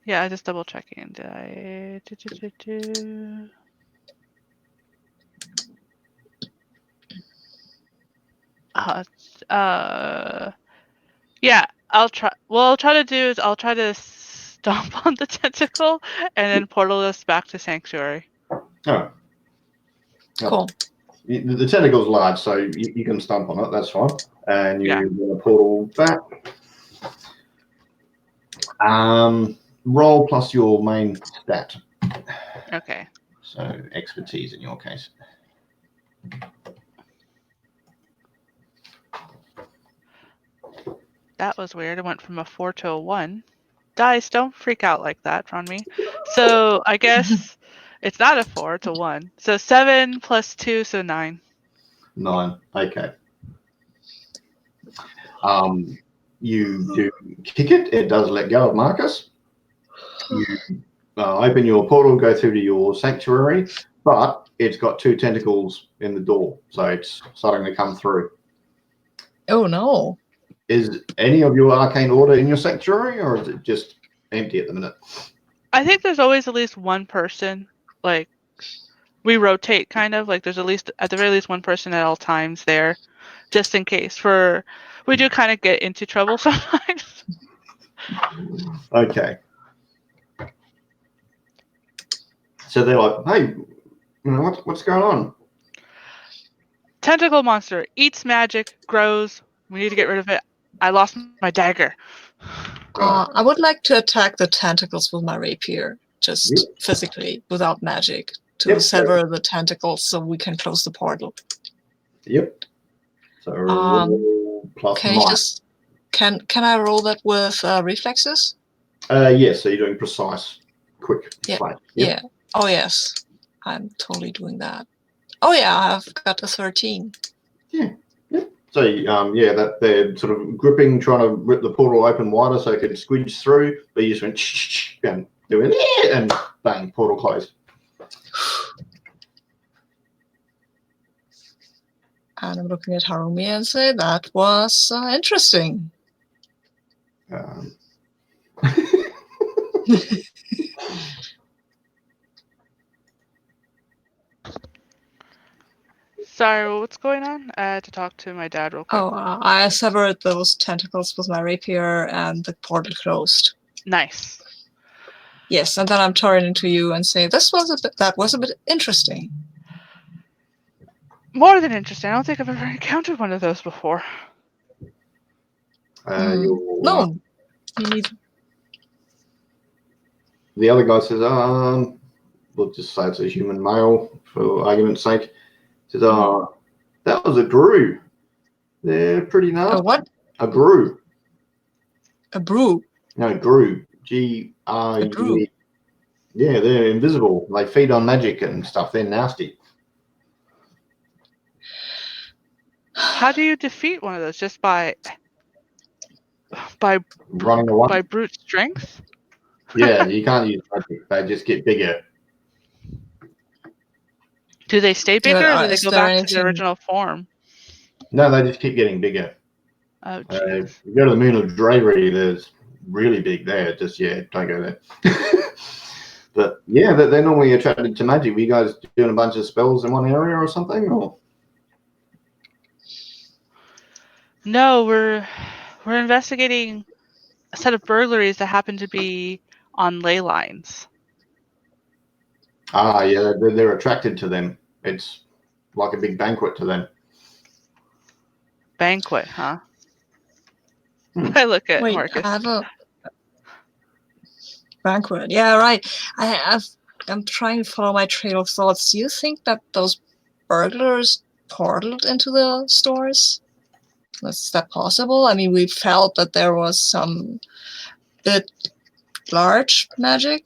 Yeah, I just double checking. Did I? Yeah, I'll try. What I'll try to do is I'll try to stomp on the tentacle and then portal us back to Sanctuary. Oh, Cool. the tentacle's large, so you can stomp on it. That's fine. And you want to portal back. Roll plus your main stat. Okay. So expertise in your case. That was weird. It went from a 4 to a 1. Dice, don't freak out like that on me. So I guess it's not a 4, it's a 1. So 7 plus 2, so 9. 9. Okay. You do kick it. It does let go of Marcus. You open your portal, go through to your sanctuary, but it's got 2 tentacles in the door, so it's starting to come through. Oh no. Is any of your arcane order in your sanctuary, or is it just empty at the minute? I think there's always at least one person, like, we rotate kind of, like there's at the very least one person at all times there, just in case. We do kind of get into trouble sometimes. Okay. So they're like, hey, what's going on? Tentacle monster eats magic, grows. We need to get rid of it. I lost my dagger. I would like to attack the tentacles with my rapier, just Yep. physically, without magic, to Yep. sever the tentacles so we can close the portal. Yep. So roll plus Can might. you just can I roll that with reflexes? Yes, so you're doing precise, quick Yeah. slide. Yeah. Oh yes, I'm totally doing that. Oh yeah, I've got a 13. So that they're sort of gripping, trying to rip the portal open wider so it could squidge through, but you just went and doing it, and bang, portal closed. And I'm looking at Harumi and say that was interesting. Sorry, what's going on? I had to talk to my dad real quick. Oh, I severed those tentacles with my rapier and the portal closed. Nice. Yes, and then I'm turning to you and say that was a bit interesting. More than interesting. I don't think I've ever encountered one of those before. No, you need. The other guy says, we'll just say it's a human male for argument's sake. Says, that was a grue. They're pretty nasty. A what? A grue. A brew. No, grue. G-R-U-E. A grue. Yeah, they're invisible. They feed on magic and stuff. They're nasty. How do you defeat one of those? Just by Running away. by brute strength? Yeah, you can't use magic. They just get bigger. Do they stay bigger, or do they Is go there back to anything- their original form? No, they just keep getting bigger. Oh, jeez. You go to the Moon of Dravery, there's really big there. Just, don't go there. But, yeah, they're normally attracted to magic. Were you guys doing a bunch of spells in one area or something? Or? No, we're investigating a set of burglaries that happen to be on ley lines. Ah, yeah, they're attracted to them. It's like a big banquet to them. Banquet, huh? I look at Wait, Marcus. I have a banquet. Yeah, right. I'm trying to follow my train of thoughts. Do you think that those burglars portaled into the stores? Is that possible? I mean, we felt that there was some bit large magic,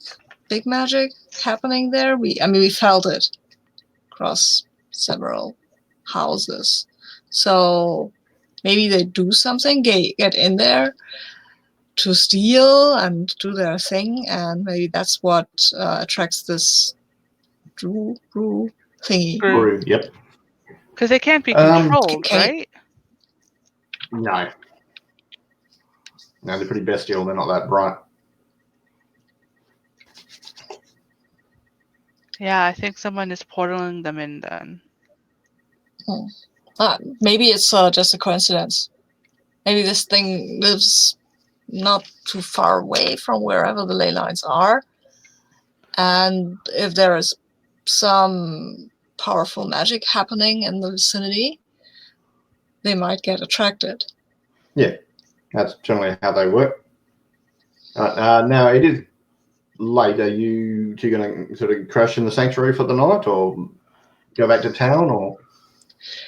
big magic happening there. We felt it across several houses. So maybe they do something, get in there, to steal and do their thing, and maybe that's what attracts this Drew thingy. Group. Yep. Because they can't be Um, controlled, Okay. right? No. No, they're pretty bestial. They're not that bright. Yeah, I think someone is portaling them in then. Maybe it's just a coincidence. Maybe this thing lives not too far away from wherever the ley lines are. And if there is some powerful magic happening in the vicinity, they might get attracted. Yeah, that's generally how they work. Now, it is late. Are you two going to sort of crash in the sanctuary for the night or go back to town? Or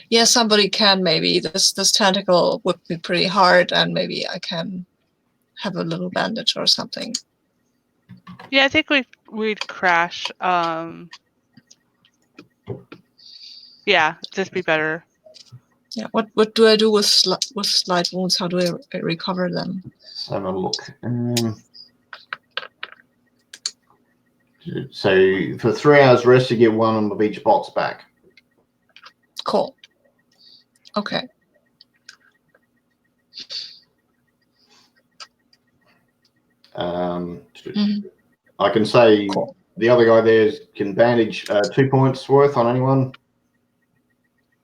Yeah, somebody can maybe. This tentacle whipped me pretty hard, and maybe I can have a little bandage or something. Yeah, I think we'd crash. Yeah, just be better. Yeah. What do I do with slight wounds? How do I recover them? let's have a look. So for 3 hours rest, you get one of each box back. Cool. Okay. I can say Cool. the other guy there can bandage 2 points worth on anyone.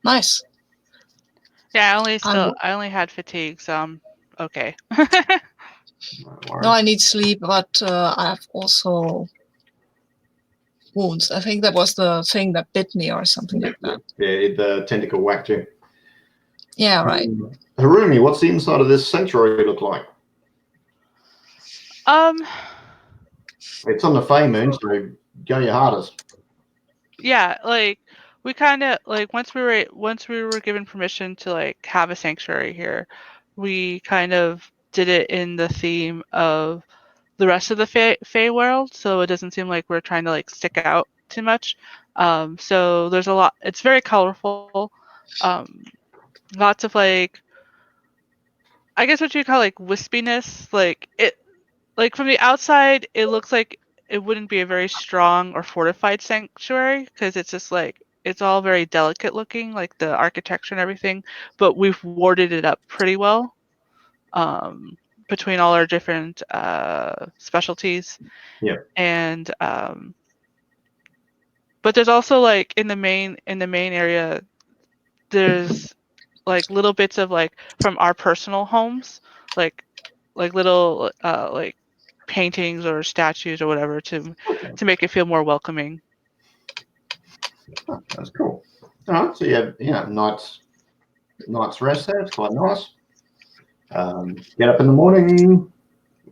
Nice. Yeah, I only had fatigue, so I'm okay. No, I need sleep, but I have also wounds. I think that was the thing that bit me or something like that. Yeah, the tentacle whacked you. Yeah, right. Harumi, what's the inside of this sanctuary look like? It's on the Fey Moon, so go your hardest. Yeah, like we kind of like once we were given permission to like have a sanctuary here, we kind of did it in the theme of the rest of the Fey world, so it doesn't seem like we're trying to like stick out too much. So there's a lot. It's very colorful. Lots of like, I guess what you call like wispiness. Like it, like from the outside, it looks like it wouldn't be a very strong or fortified sanctuary because it's just like it's all very delicate looking, like the architecture and everything. But we've warded it up pretty well. Between all our different specialties. Yeah. And but there's also like in the main area, there's like little bits of like from our personal homes, like little like paintings or statues or whatever to make it feel more welcoming. Oh, that's cool. All right, so night's rest there. It's quite nice. Get up in the morning.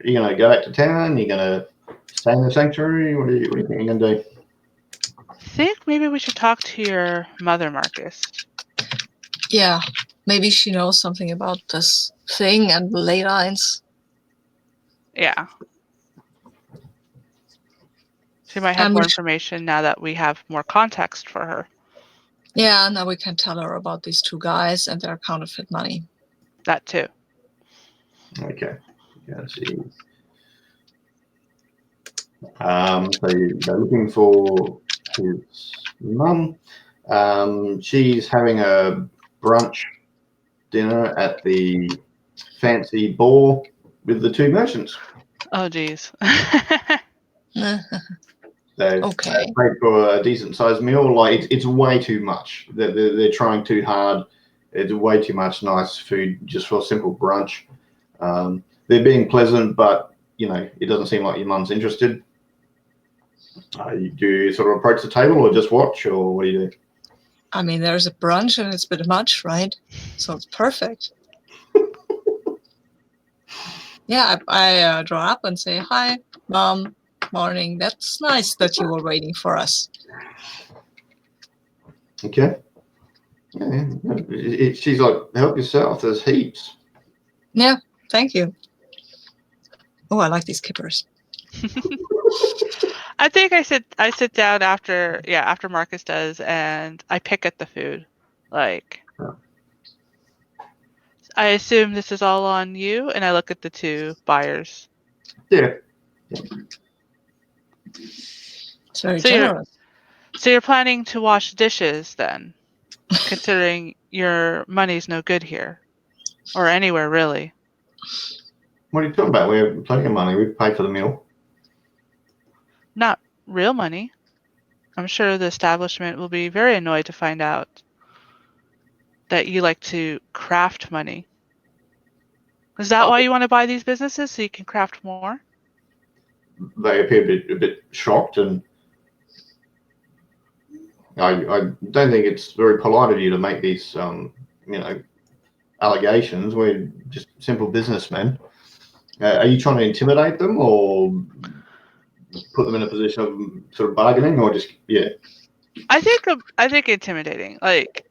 You're gonna go back to town. You're gonna stay in the sanctuary. What do you think you're gonna do? I think maybe we should talk to your mother, Marcus. Yeah, maybe she knows something about this thing and the ley lines. Yeah. She might have more information now that we have more context for her. Yeah, now we can tell her about these two guys and their counterfeit money. That too. Okay. Let's see. So they're looking for his mum. She's having a brunch dinner at the fancy ball with the two merchants. Oh, geez. They've Okay. paid for a decent sized meal. Like it's way too much. They're trying too hard. It's way too much nice food just for a simple brunch. They're being pleasant, but it doesn't seem like your mum's interested. Do you sort of approach the table or just watch, or what do you do? I mean, there's a brunch and it's a bit much, right? So it's perfect. Yeah, I draw up and say, "Hi, Mom. Morning. That's nice that you were waiting for us." Okay. Yeah. She's like, help yourself. There's heaps. Yeah, thank you. Oh, I like these kippers. I think I sit down after Marcus does, and I pick at the food, like. I assume this is all on you, and I look at the two buyers. Yeah. It's very So you're generous. so you're planning to wash dishes then, considering your money's no good here, or anywhere really. What are you talking about? We have plenty of money. We pay for the meal. Not real money. I'm sure the establishment will be very annoyed to find out that you like to craft money. Is that why you want to buy these businesses, so you can craft more? They appear a bit shocked, and I don't think it's very polite of you to make these, allegations. We're just simple businessmen. Are you trying to intimidate them, or put them in a position of sort of bargaining, or just I think intimidating. Like,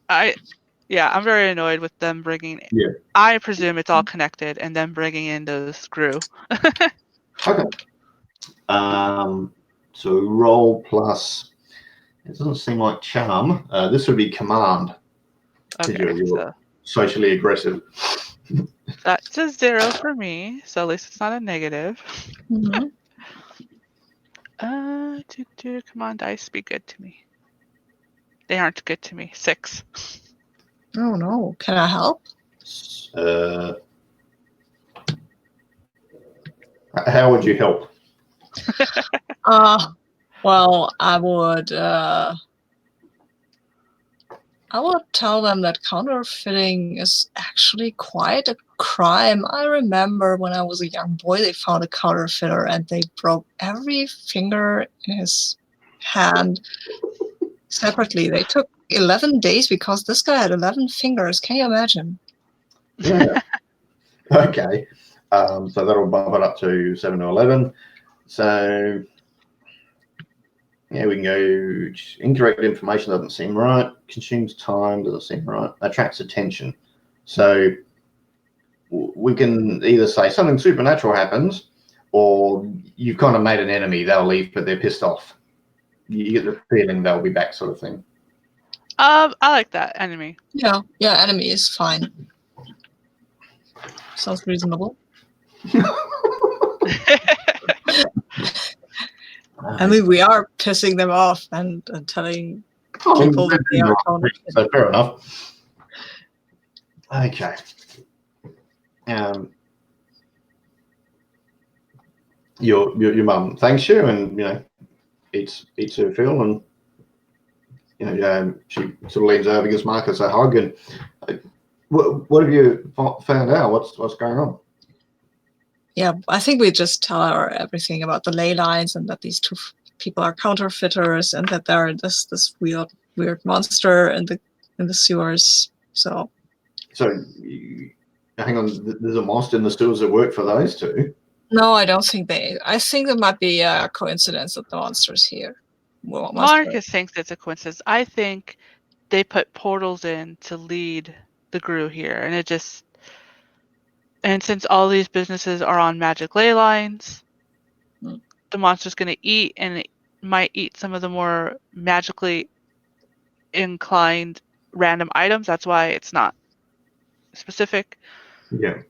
I'm very annoyed with them bringing. Yeah. I presume it's all connected, and them bringing in those screw. Okay. So roll plus. It doesn't seem like charm. This would be command. Okay, You're so socially aggressive. that's a 0 for me. So at least it's not a negative. Mhm. Come on, dice, be good to me. They aren't good to me. 6. Oh no, can I help? How would you help? Well, I would tell them that counterfeiting is actually quite a crime. I remember when I was a young boy, they found a counterfeiter and they broke every finger in his hand separately. They took 11 days because this guy had 11 fingers. Can you imagine? Yeah. Okay. So that'll bump it up to 7 to 11. So yeah, we can go incorrect information doesn't seem right. Consumes time doesn't seem right. Attracts attention. So we can either say something supernatural happens, or you've kind of made an enemy. They'll leave, but they're pissed off. You get the feeling they'll be back, sort of thing. I like that enemy. Yeah, enemy is fine. Sounds reasonable. I mean, we are pissing them off and telling people that they are counterfeit. So fair enough. Okay. Your mum thanks you, and eats her fill, and she sort of leans over, gives Marcus a hug, and what have you found out? What's going on? Yeah, I think we just tell her everything about the ley lines and that these two people are counterfeiters and that there are this weird monster in the sewers. So hang on, there's a monster in the sewers that work for those two? no, I don't think I think it might be a coincidence that the monster's here. Well, Marcus thinks it's a coincidence. I think they put portals in to lead the Gru here, and since all these businesses are on magic ley lines, the monster's going to eat, and it might eat some of the more magically inclined random items. That's why it's not specific. Yeah.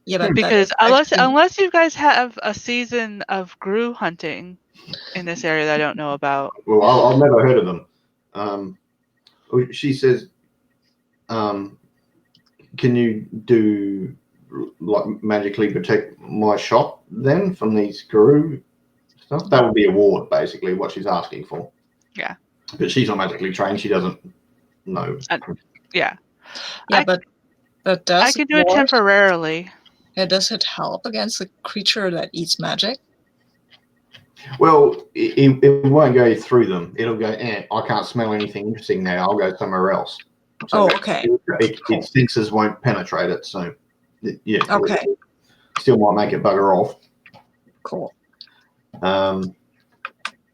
Yeah, but because unless you guys have a season of Gru hunting in this area that I don't know about. Well, I've never heard of them. She says, can you do like magically protect my shop then from these Gru stuff? That would be a ward, basically, what she's asking for. Yeah. But she's not magically trained. She doesn't know. Yeah. Yeah, but does I can do it temporarily. Yeah, does it help against a creature that eats magic? Well, it won't go through them. It'll go, I can't smell anything interesting now. I'll go somewhere else. So okay. Its senses won't penetrate it. So, yeah. Okay. Still might make it bugger off. Cool.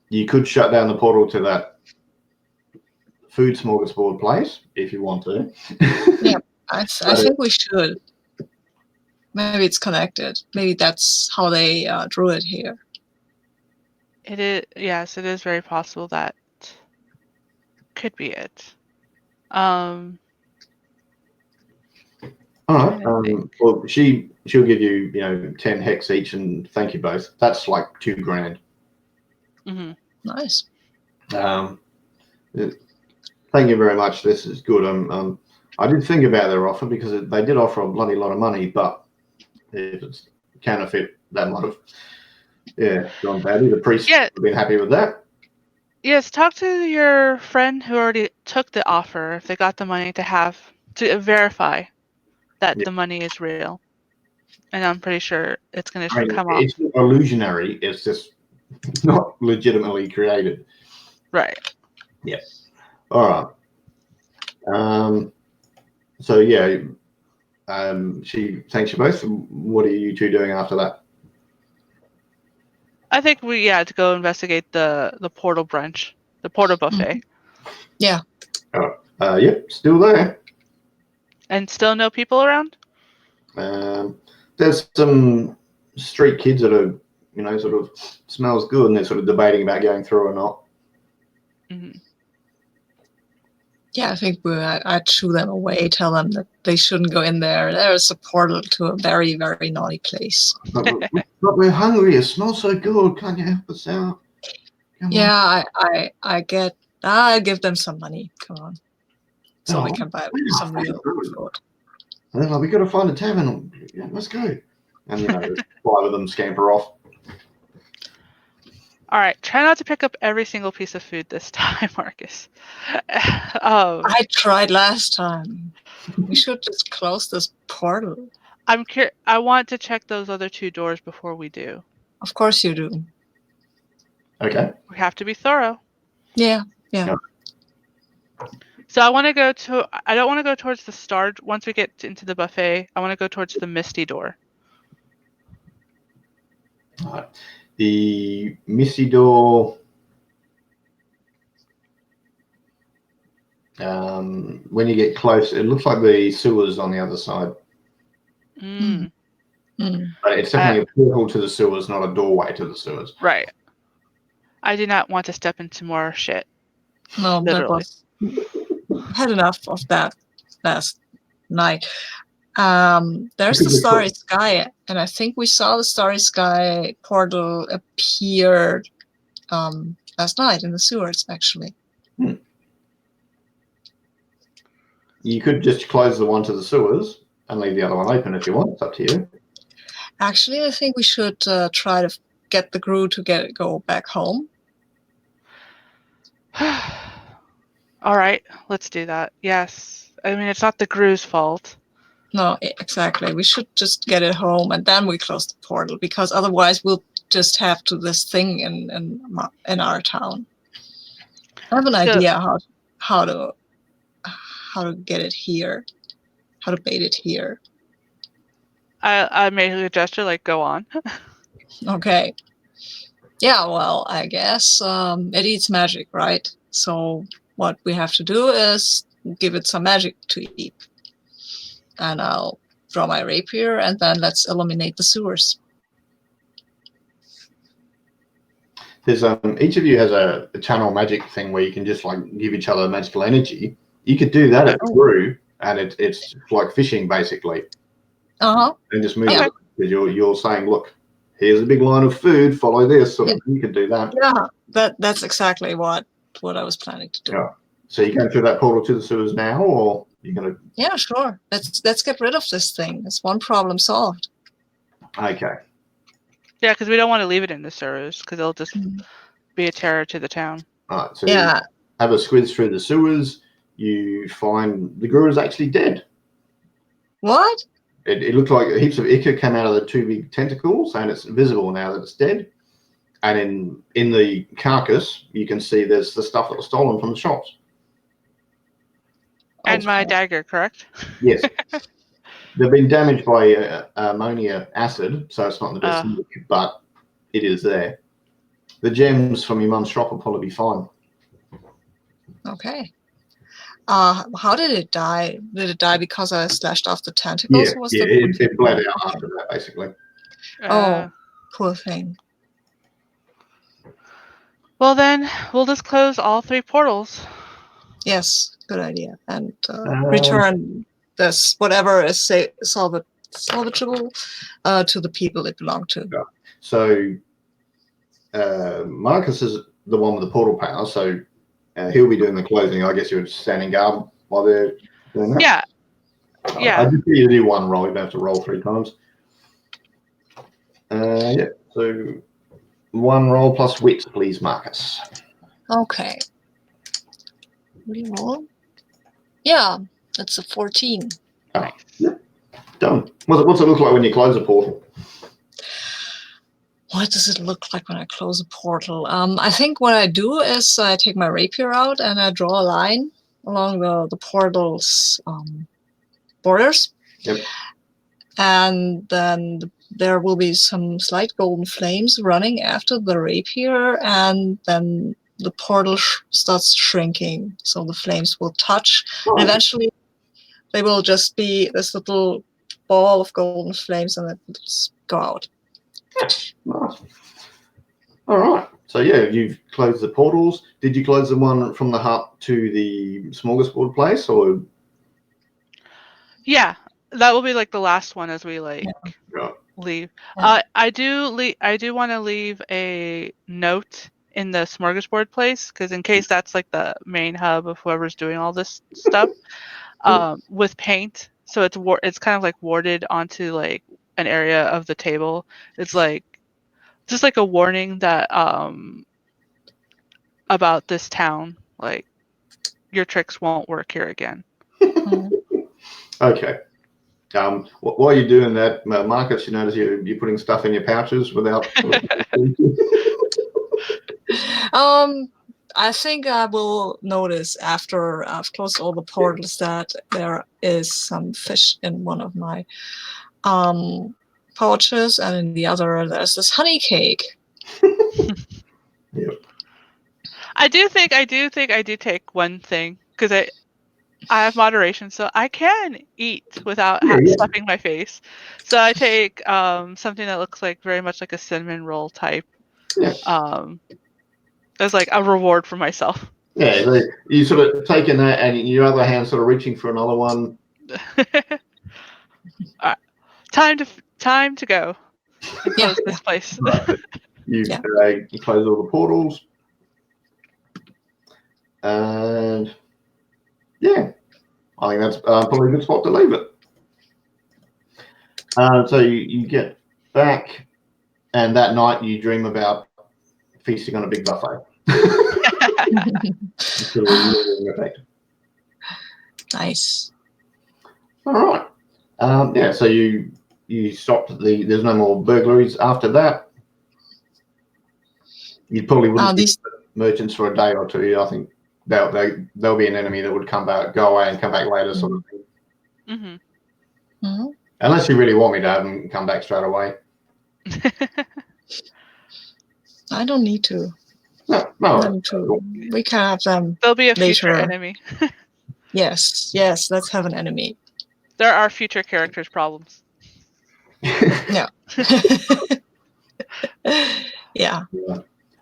You could shut down the portal to that food smorgasbord place if you want to. Yeah, I think we should. Maybe it's connected. Maybe that's how they drew it here. It is, yes, it is very possible that could be it. All right. Trying to think. Well, she'll give you 10 hex each, and thank you both. That's like $2,000. Hmm. Nice. Thank you very much. This is good. I did think about their offer because they did offer a bloody lot of money, but if it's counterfeit, that might have gone badly. The priest would have been happy with that. Yes, talk to your friend who already took the offer if they got the money to verify that the money is real. And I'm pretty sure it's going to come off. It's not illusionary. It's just not legitimately created. Right. Yeah. All right. So yeah, she thanks you both. What are you two doing after that? I think we had to go investigate the portal brunch, the portal buffet. Yeah. Yep, still there. And still no people around? There's some street kids that are, sort of smells good, and they're sort of debating about going through or not. Hmm. Yeah, I think I'd shoo them away, tell them that they shouldn't go in there. There's a portal to a very, very naughty place. But we're hungry. It smells so good. Can't you help us out? Come Yeah, I'll give them some money. Come on. So we Oh, can buy some real food. And they're like, we got to find a tavern. Yeah, let's go. And, 5 of them scamper off. All right, try not to pick up every single piece of food this time, Marcus. I tried last time. We should just close this portal. I want to check those other 2 doors before we do. Of course you do. Okay. We have to be thorough. Yeah. So I want to go to. I don't want to go towards the star. Once we get into the buffet, I want to go towards the misty door. All right. The misty door. When you get close, it looks like the sewers on the other side. Mm. But it's definitely a portal to the sewers, not a doorway to the sewers. Right. I do not want to step into more shit. No, Literally. Had enough of that last night. There's the Starry Sky, and I think we saw the Starry Sky portal appear last night in the sewers, actually. You could just close the one to the sewers and leave the other one open if you want. It's up to you. Actually, I think we should try to get the crew to go back home. All right, let's do that. Yes. I mean, it's not the Gru's fault. No, exactly. We should just get it home, and then we close the portal, because otherwise we'll just have to this thing in our town. I have an idea how to get it here, how to bait it here. I made a gesture like, go on. Okay. Yeah, well, I guess it eats magic, right? So what we have to do is give it some magic to eat. And I'll draw my rapier, and then let's illuminate the sewers. There's each of you has a channel magic thing where you can just like give each other magical energy. You could do that at the brew, and it's like fishing basically. And just move it, because you're saying, look, here's a big line of food, follow this, sort of. You could do that. Yeah, that's exactly what I was planning to do. Yeah. So you going through that portal to the sewers now, or you're gonna? Yeah, sure. Let's get rid of this thing. It's one problem solved. Okay. Yeah, because we don't want to leave it in the sewers, because it'll just be a terror to the town. All right. So you have a squiz through the sewers. You find the Guru is actually dead. What? It looked like heaps of ichor came out of the 2 big tentacles, and it's visible now that it's dead. And in the carcass, you can see there's the stuff that was stolen from the shops. And my dagger, correct? Yes. They've been damaged by ammonia acid, so it's not the best, but it is there. The gems from your mum's shop will probably be fine. Okay. How did it die? Did it die because I slashed off the tentacles? Yeah, it bled out after that, basically. Oh, poor thing. Well, then we'll just close all 3 portals. Yes, good idea. And return this whatever is salvageable to the people it belonged to. Yeah. So Marcus is the one with the portal power, so he'll be doing the closing. I guess you're just standing guard while they're doing that. Yeah. Yeah. I just need you to do one roll. You don't have to roll 3 times. Yeah. So 1 roll plus wit, please, Marcus. Okay. Reroll. Yeah, that's a 14. Oh, yeah. Done. What's it look like when you close a portal? What does it look like when I close a portal? I think what I do is I take my rapier out and I draw a line along the portal's borders. Yep. And then there will be some slight golden flames running after the rapier, and then the portal starts shrinking. So the flames will touch, and eventually they will just be this little ball of golden flames, and it will just go out. Nice. All right. So yeah, you've closed the portals. Did you close the one from the hut to the smorgasbord place, or? Yeah, that will be like the last one as we like leave. Yeah. I do want to leave a note in the smorgasbord place, because in case that's like the main hub of whoever's doing all this stuff, with paint, so it's kind of like warded onto like an area of the table. It's like just like a warning that about this town, like your tricks won't work here again. Okay. While you're doing that, Marcus, you notice you're putting stuff in your pouches without. I think I will notice after I've closed all the portals that there is some fish in one of my pouches, and in the other there's this honey cake. Yep. I do think I do take one thing, because I have moderation, so I can eat without stuffing my face. So I take something that looks like very much like a cinnamon roll type. Yeah. As like a reward for myself. Yeah, so you sort of taking that, and in your other hand, sort of reaching for another one. All right. Time to go. And close this place. Right. You close all the portals, and yeah, I think that's probably a good spot to leave it. So you get back, and that night you dream about feasting on a big buffet. Nice. All right. Yeah. So you stopped there's no more burglaries after that. You probably wouldn't see merchants for a day or two. I think there'll be an enemy that would go away and come back later, sort of thing. Mm-hmm. Mm-hmm. Unless you really want me to have them come back straight away. I don't need to. No. We can have them. There'll be a later. future enemy. Yes. Let's have an enemy. There are future characters' problems. Yeah. Yeah.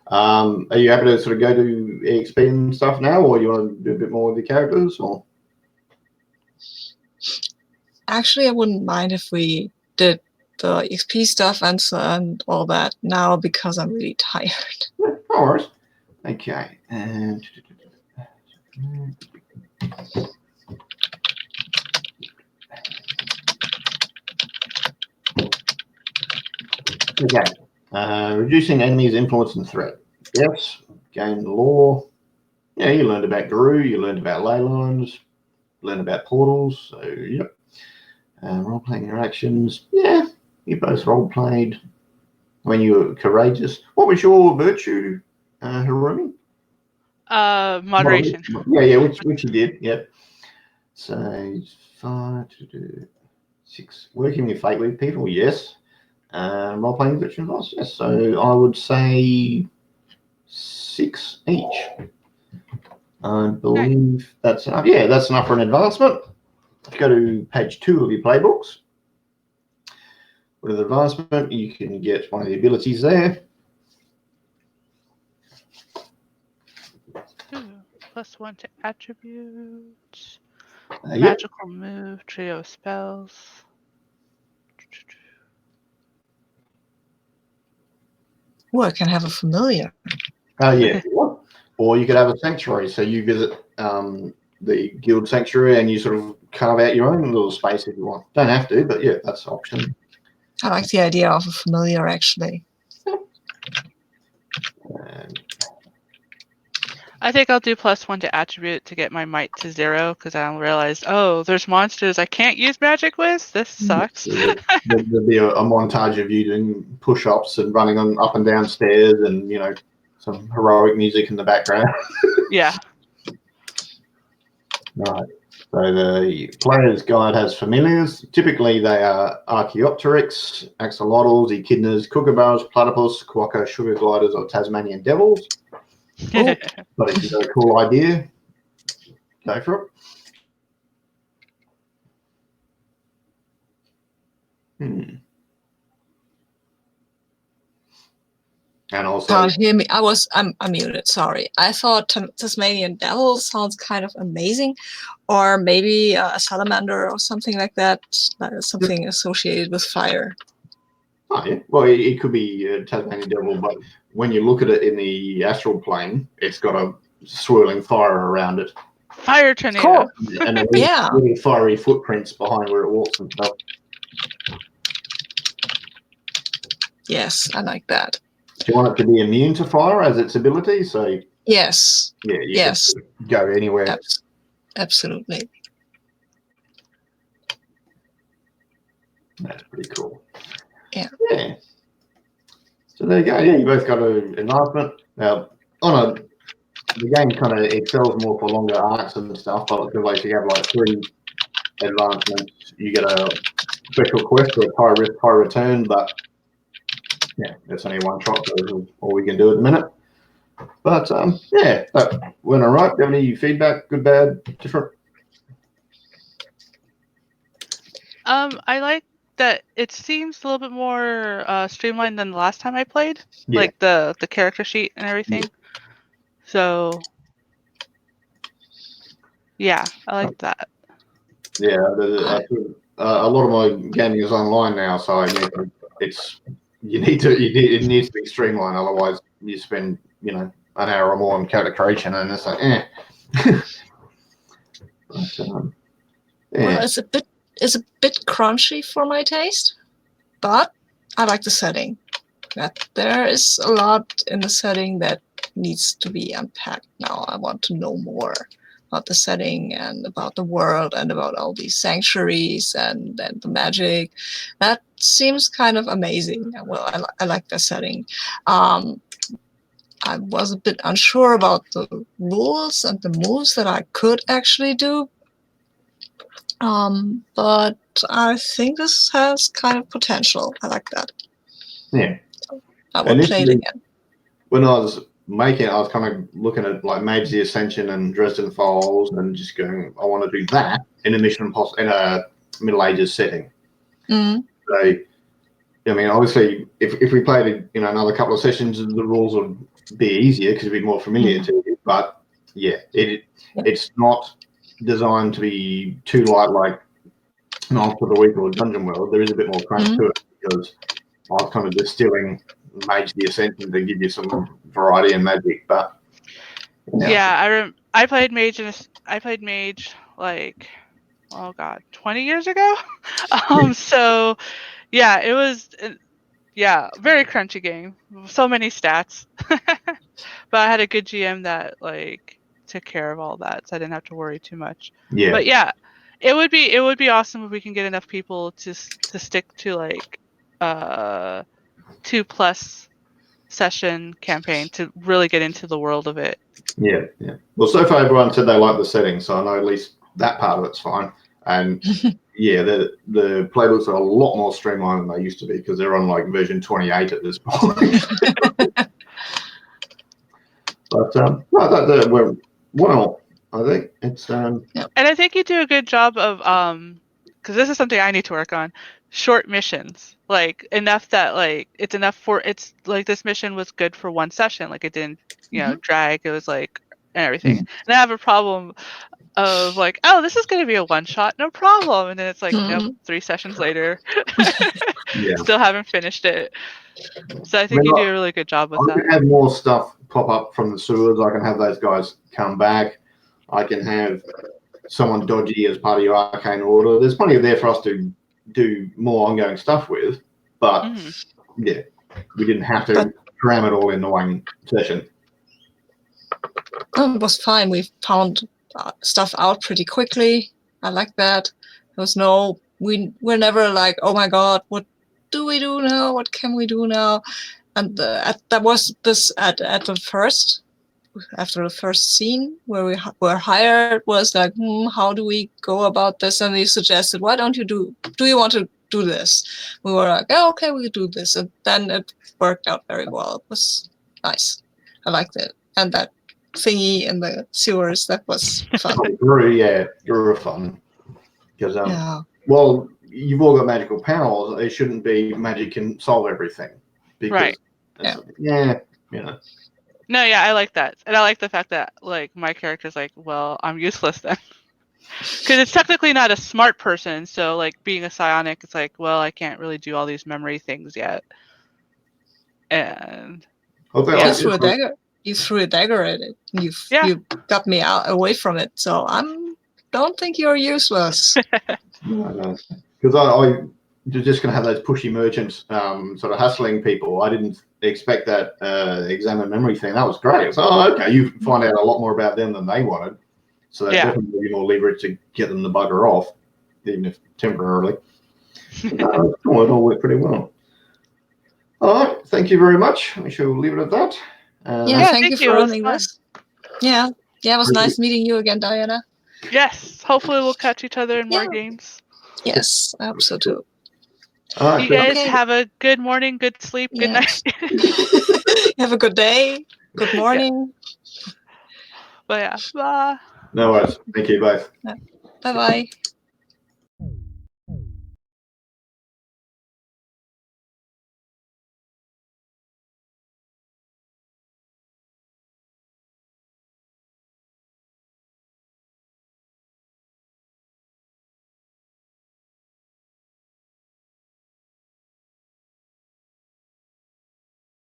Are you happy to sort of go to EXP and stuff now, or you want to do a bit more with your characters, or? Actually, I wouldn't mind if we did the XP stuff and all that now, because I'm really tired. Yeah, no worries. Okay. And okay. Reducing enemies' influence and threat. Yes. Gain lore. Yeah, you learned about Guru, you learned about ley lines, learned about portals. So, yep. Role-playing interactions. Yeah, you both role-played when you were courageous. What was your virtue, Harumi? Moderation. Yeah, which you did. Yep. So 5 to do 6. Working with fate with people, yes. Role-playing virtue loss, yes. So I would say 6 each. I believe that's enough. Yeah, that's enough for an advancement. If you go to page 2 of your playbooks, with advancement, you can get one of the abilities there. +1 to attributes. Yeah. Magical move, trio of spells. Oh, I can have a familiar. Yeah. If you want. Or you could have a sanctuary. So you visit the guild sanctuary and you sort of carve out your own little space if you want. Don't have to, but yeah, that's an option. I like the idea of a familiar, actually. And I think I'll do +1 to attribute to get my might to 0 because I realized, oh, there's monsters I can't use magic with. This sucks. there'll be a montage of you doing push-ups and running on up and down stairs and, you know, some heroic music in the background. Yeah. Right. So the player's guide has familiars. Typically, they are Archaeopteryx, axolotls, echidnas, kookaburras, platypus, quokka, sugar gliders, or Tasmanian devils. Cool. But if you've got a cool idea, go for it. And also, Can't hear me. I'm muted. Sorry. I thought Tasmanian devil sounds kind of amazing, or maybe a salamander or something like that. Something associated with fire. oh yeah, well, it could be Tasmanian devil, but when you look at it in the astral plane, it's got a swirling fire around it, Fire tornado. and a Yeah. little fiery footprints behind where it walks and stuff. Yes, I like that. Do you want it to be immune to fire as its ability? So Yes. yeah, you Yes. can go anywhere. Absolutely. That's pretty cool. Yeah. Yeah. So there you go. Yeah, you both got an enlargement. Now, the game kind of excels more for longer arcs and stuff, but because you have like 3 advancements, you get a special quest for a high risk, high return, but yeah, it's only one shot, so this is all we can do at the minute. But yeah, that went all right. Do you have any feedback? Good, bad, different? I like that it seems a little bit more streamlined than the last time I played. Yeah. Like the character sheet and everything. Yeah. So yeah, I like that. Yeah, a lot of my gaming is online now, so it needs to be streamlined. Otherwise, you spend an hour or more on character creation, and it's like But, yeah. Well, it's a bit crunchy for my taste, but I like the setting. That there is a lot in the setting that needs to be unpacked now. I want to know more about the setting and about the world and about all these sanctuaries and the magic. That seems kind of amazing. Well, I like the setting. I was a bit unsure about the rules and the moves that I could actually do. But I think this has kind of potential. I like that. Yeah. So I will play it again. When I was making it, I was kind of looking at like Mage the Ascension and Dresden Files and just going, I want to do that in a Middle Ages setting. Mm-hmm. So, I mean, obviously, if we played another couple of sessions, the rules would be easier because it'd be more familiar to you. But yeah, it's not designed to be too light like Knights of the Week or Dungeon World. There is a bit more crunch to it because I was kind of distilling Mage the Ascension to give you some variety in magic. But yeah, I played Mage like 20 years ago. So yeah, it was very crunchy game. So many stats. But I had a good GM that like took care of all that, so I didn't have to worry too much. Yeah. But yeah, it would be awesome if we can get enough people to stick to like 2+ session campaign to really get into the world of it. Yeah. Well, so far everyone said they like the setting, so I know at least that part of it's fine. And yeah, the playbooks are a lot more streamlined than they used to be because they're on like version 28 at this point. But we're well, I think it's And I think you do a good job of because this is something I need to work on. Short missions, like enough that like it's like this mission was good for one session, like it didn't drag. It was like and everything. And I have a problem. of like, oh, this is going to be a one shot, no problem. And then it's like, nope, Mhm. 3 sessions later, Yeah. still haven't finished it. So I think mean, you do a really good job with I that. can have more stuff pop up from the sewers. I can have those guys come back. I can have someone dodgy as part of your arcane order. There's plenty there for us to do more ongoing stuff with. But Mhm. yeah, we didn't have to But- cram it all in the one session. It was fine. We found stuff out pretty quickly. I like that. There was no, we're never like, oh my god, what do we do now? What can we do now? And that was this at the first, after the first scene where we were hired, was like, how do we go about this? And they suggested, why don't you do you want to do this? We were like, oh, okay, we do this. And then it worked out very well. It was nice. I liked it. And that thingy in the sewers, that was fun. Grew fun. Because Yeah. well, you've all got magical powers. It shouldn't be magic can solve everything. Because Right. yeah, you know. No, yeah, I like that. And I like the fact that like my character's like, well, I'm useless then. Because it's technically not a smart person, so like being a psionic, it's like, well, I can't really do all these memory things yet. And You threw a dagger. You threw a dagger at it. You got me out away from it. So don't think you're useless. No. Because I just going to have those pushy merchants sort of hustling people. I didn't expect that examine memory thing. That was great. So, okay, you find out a lot more about them than they wanted. So that definitely give you more leverage to get them to bugger off, even if temporarily. It all worked pretty well. All right, thank you very much. We shall leave it at that. Thank you for running this. Yeah, it was nice meeting you again, Diana. Yes, hopefully we'll catch each other in more games. Yes, I hope so too. All right, you guys have a good morning, good sleep, good night. Have a good day, good morning. But yeah, bye. No worries. Thank you both. Bye-bye.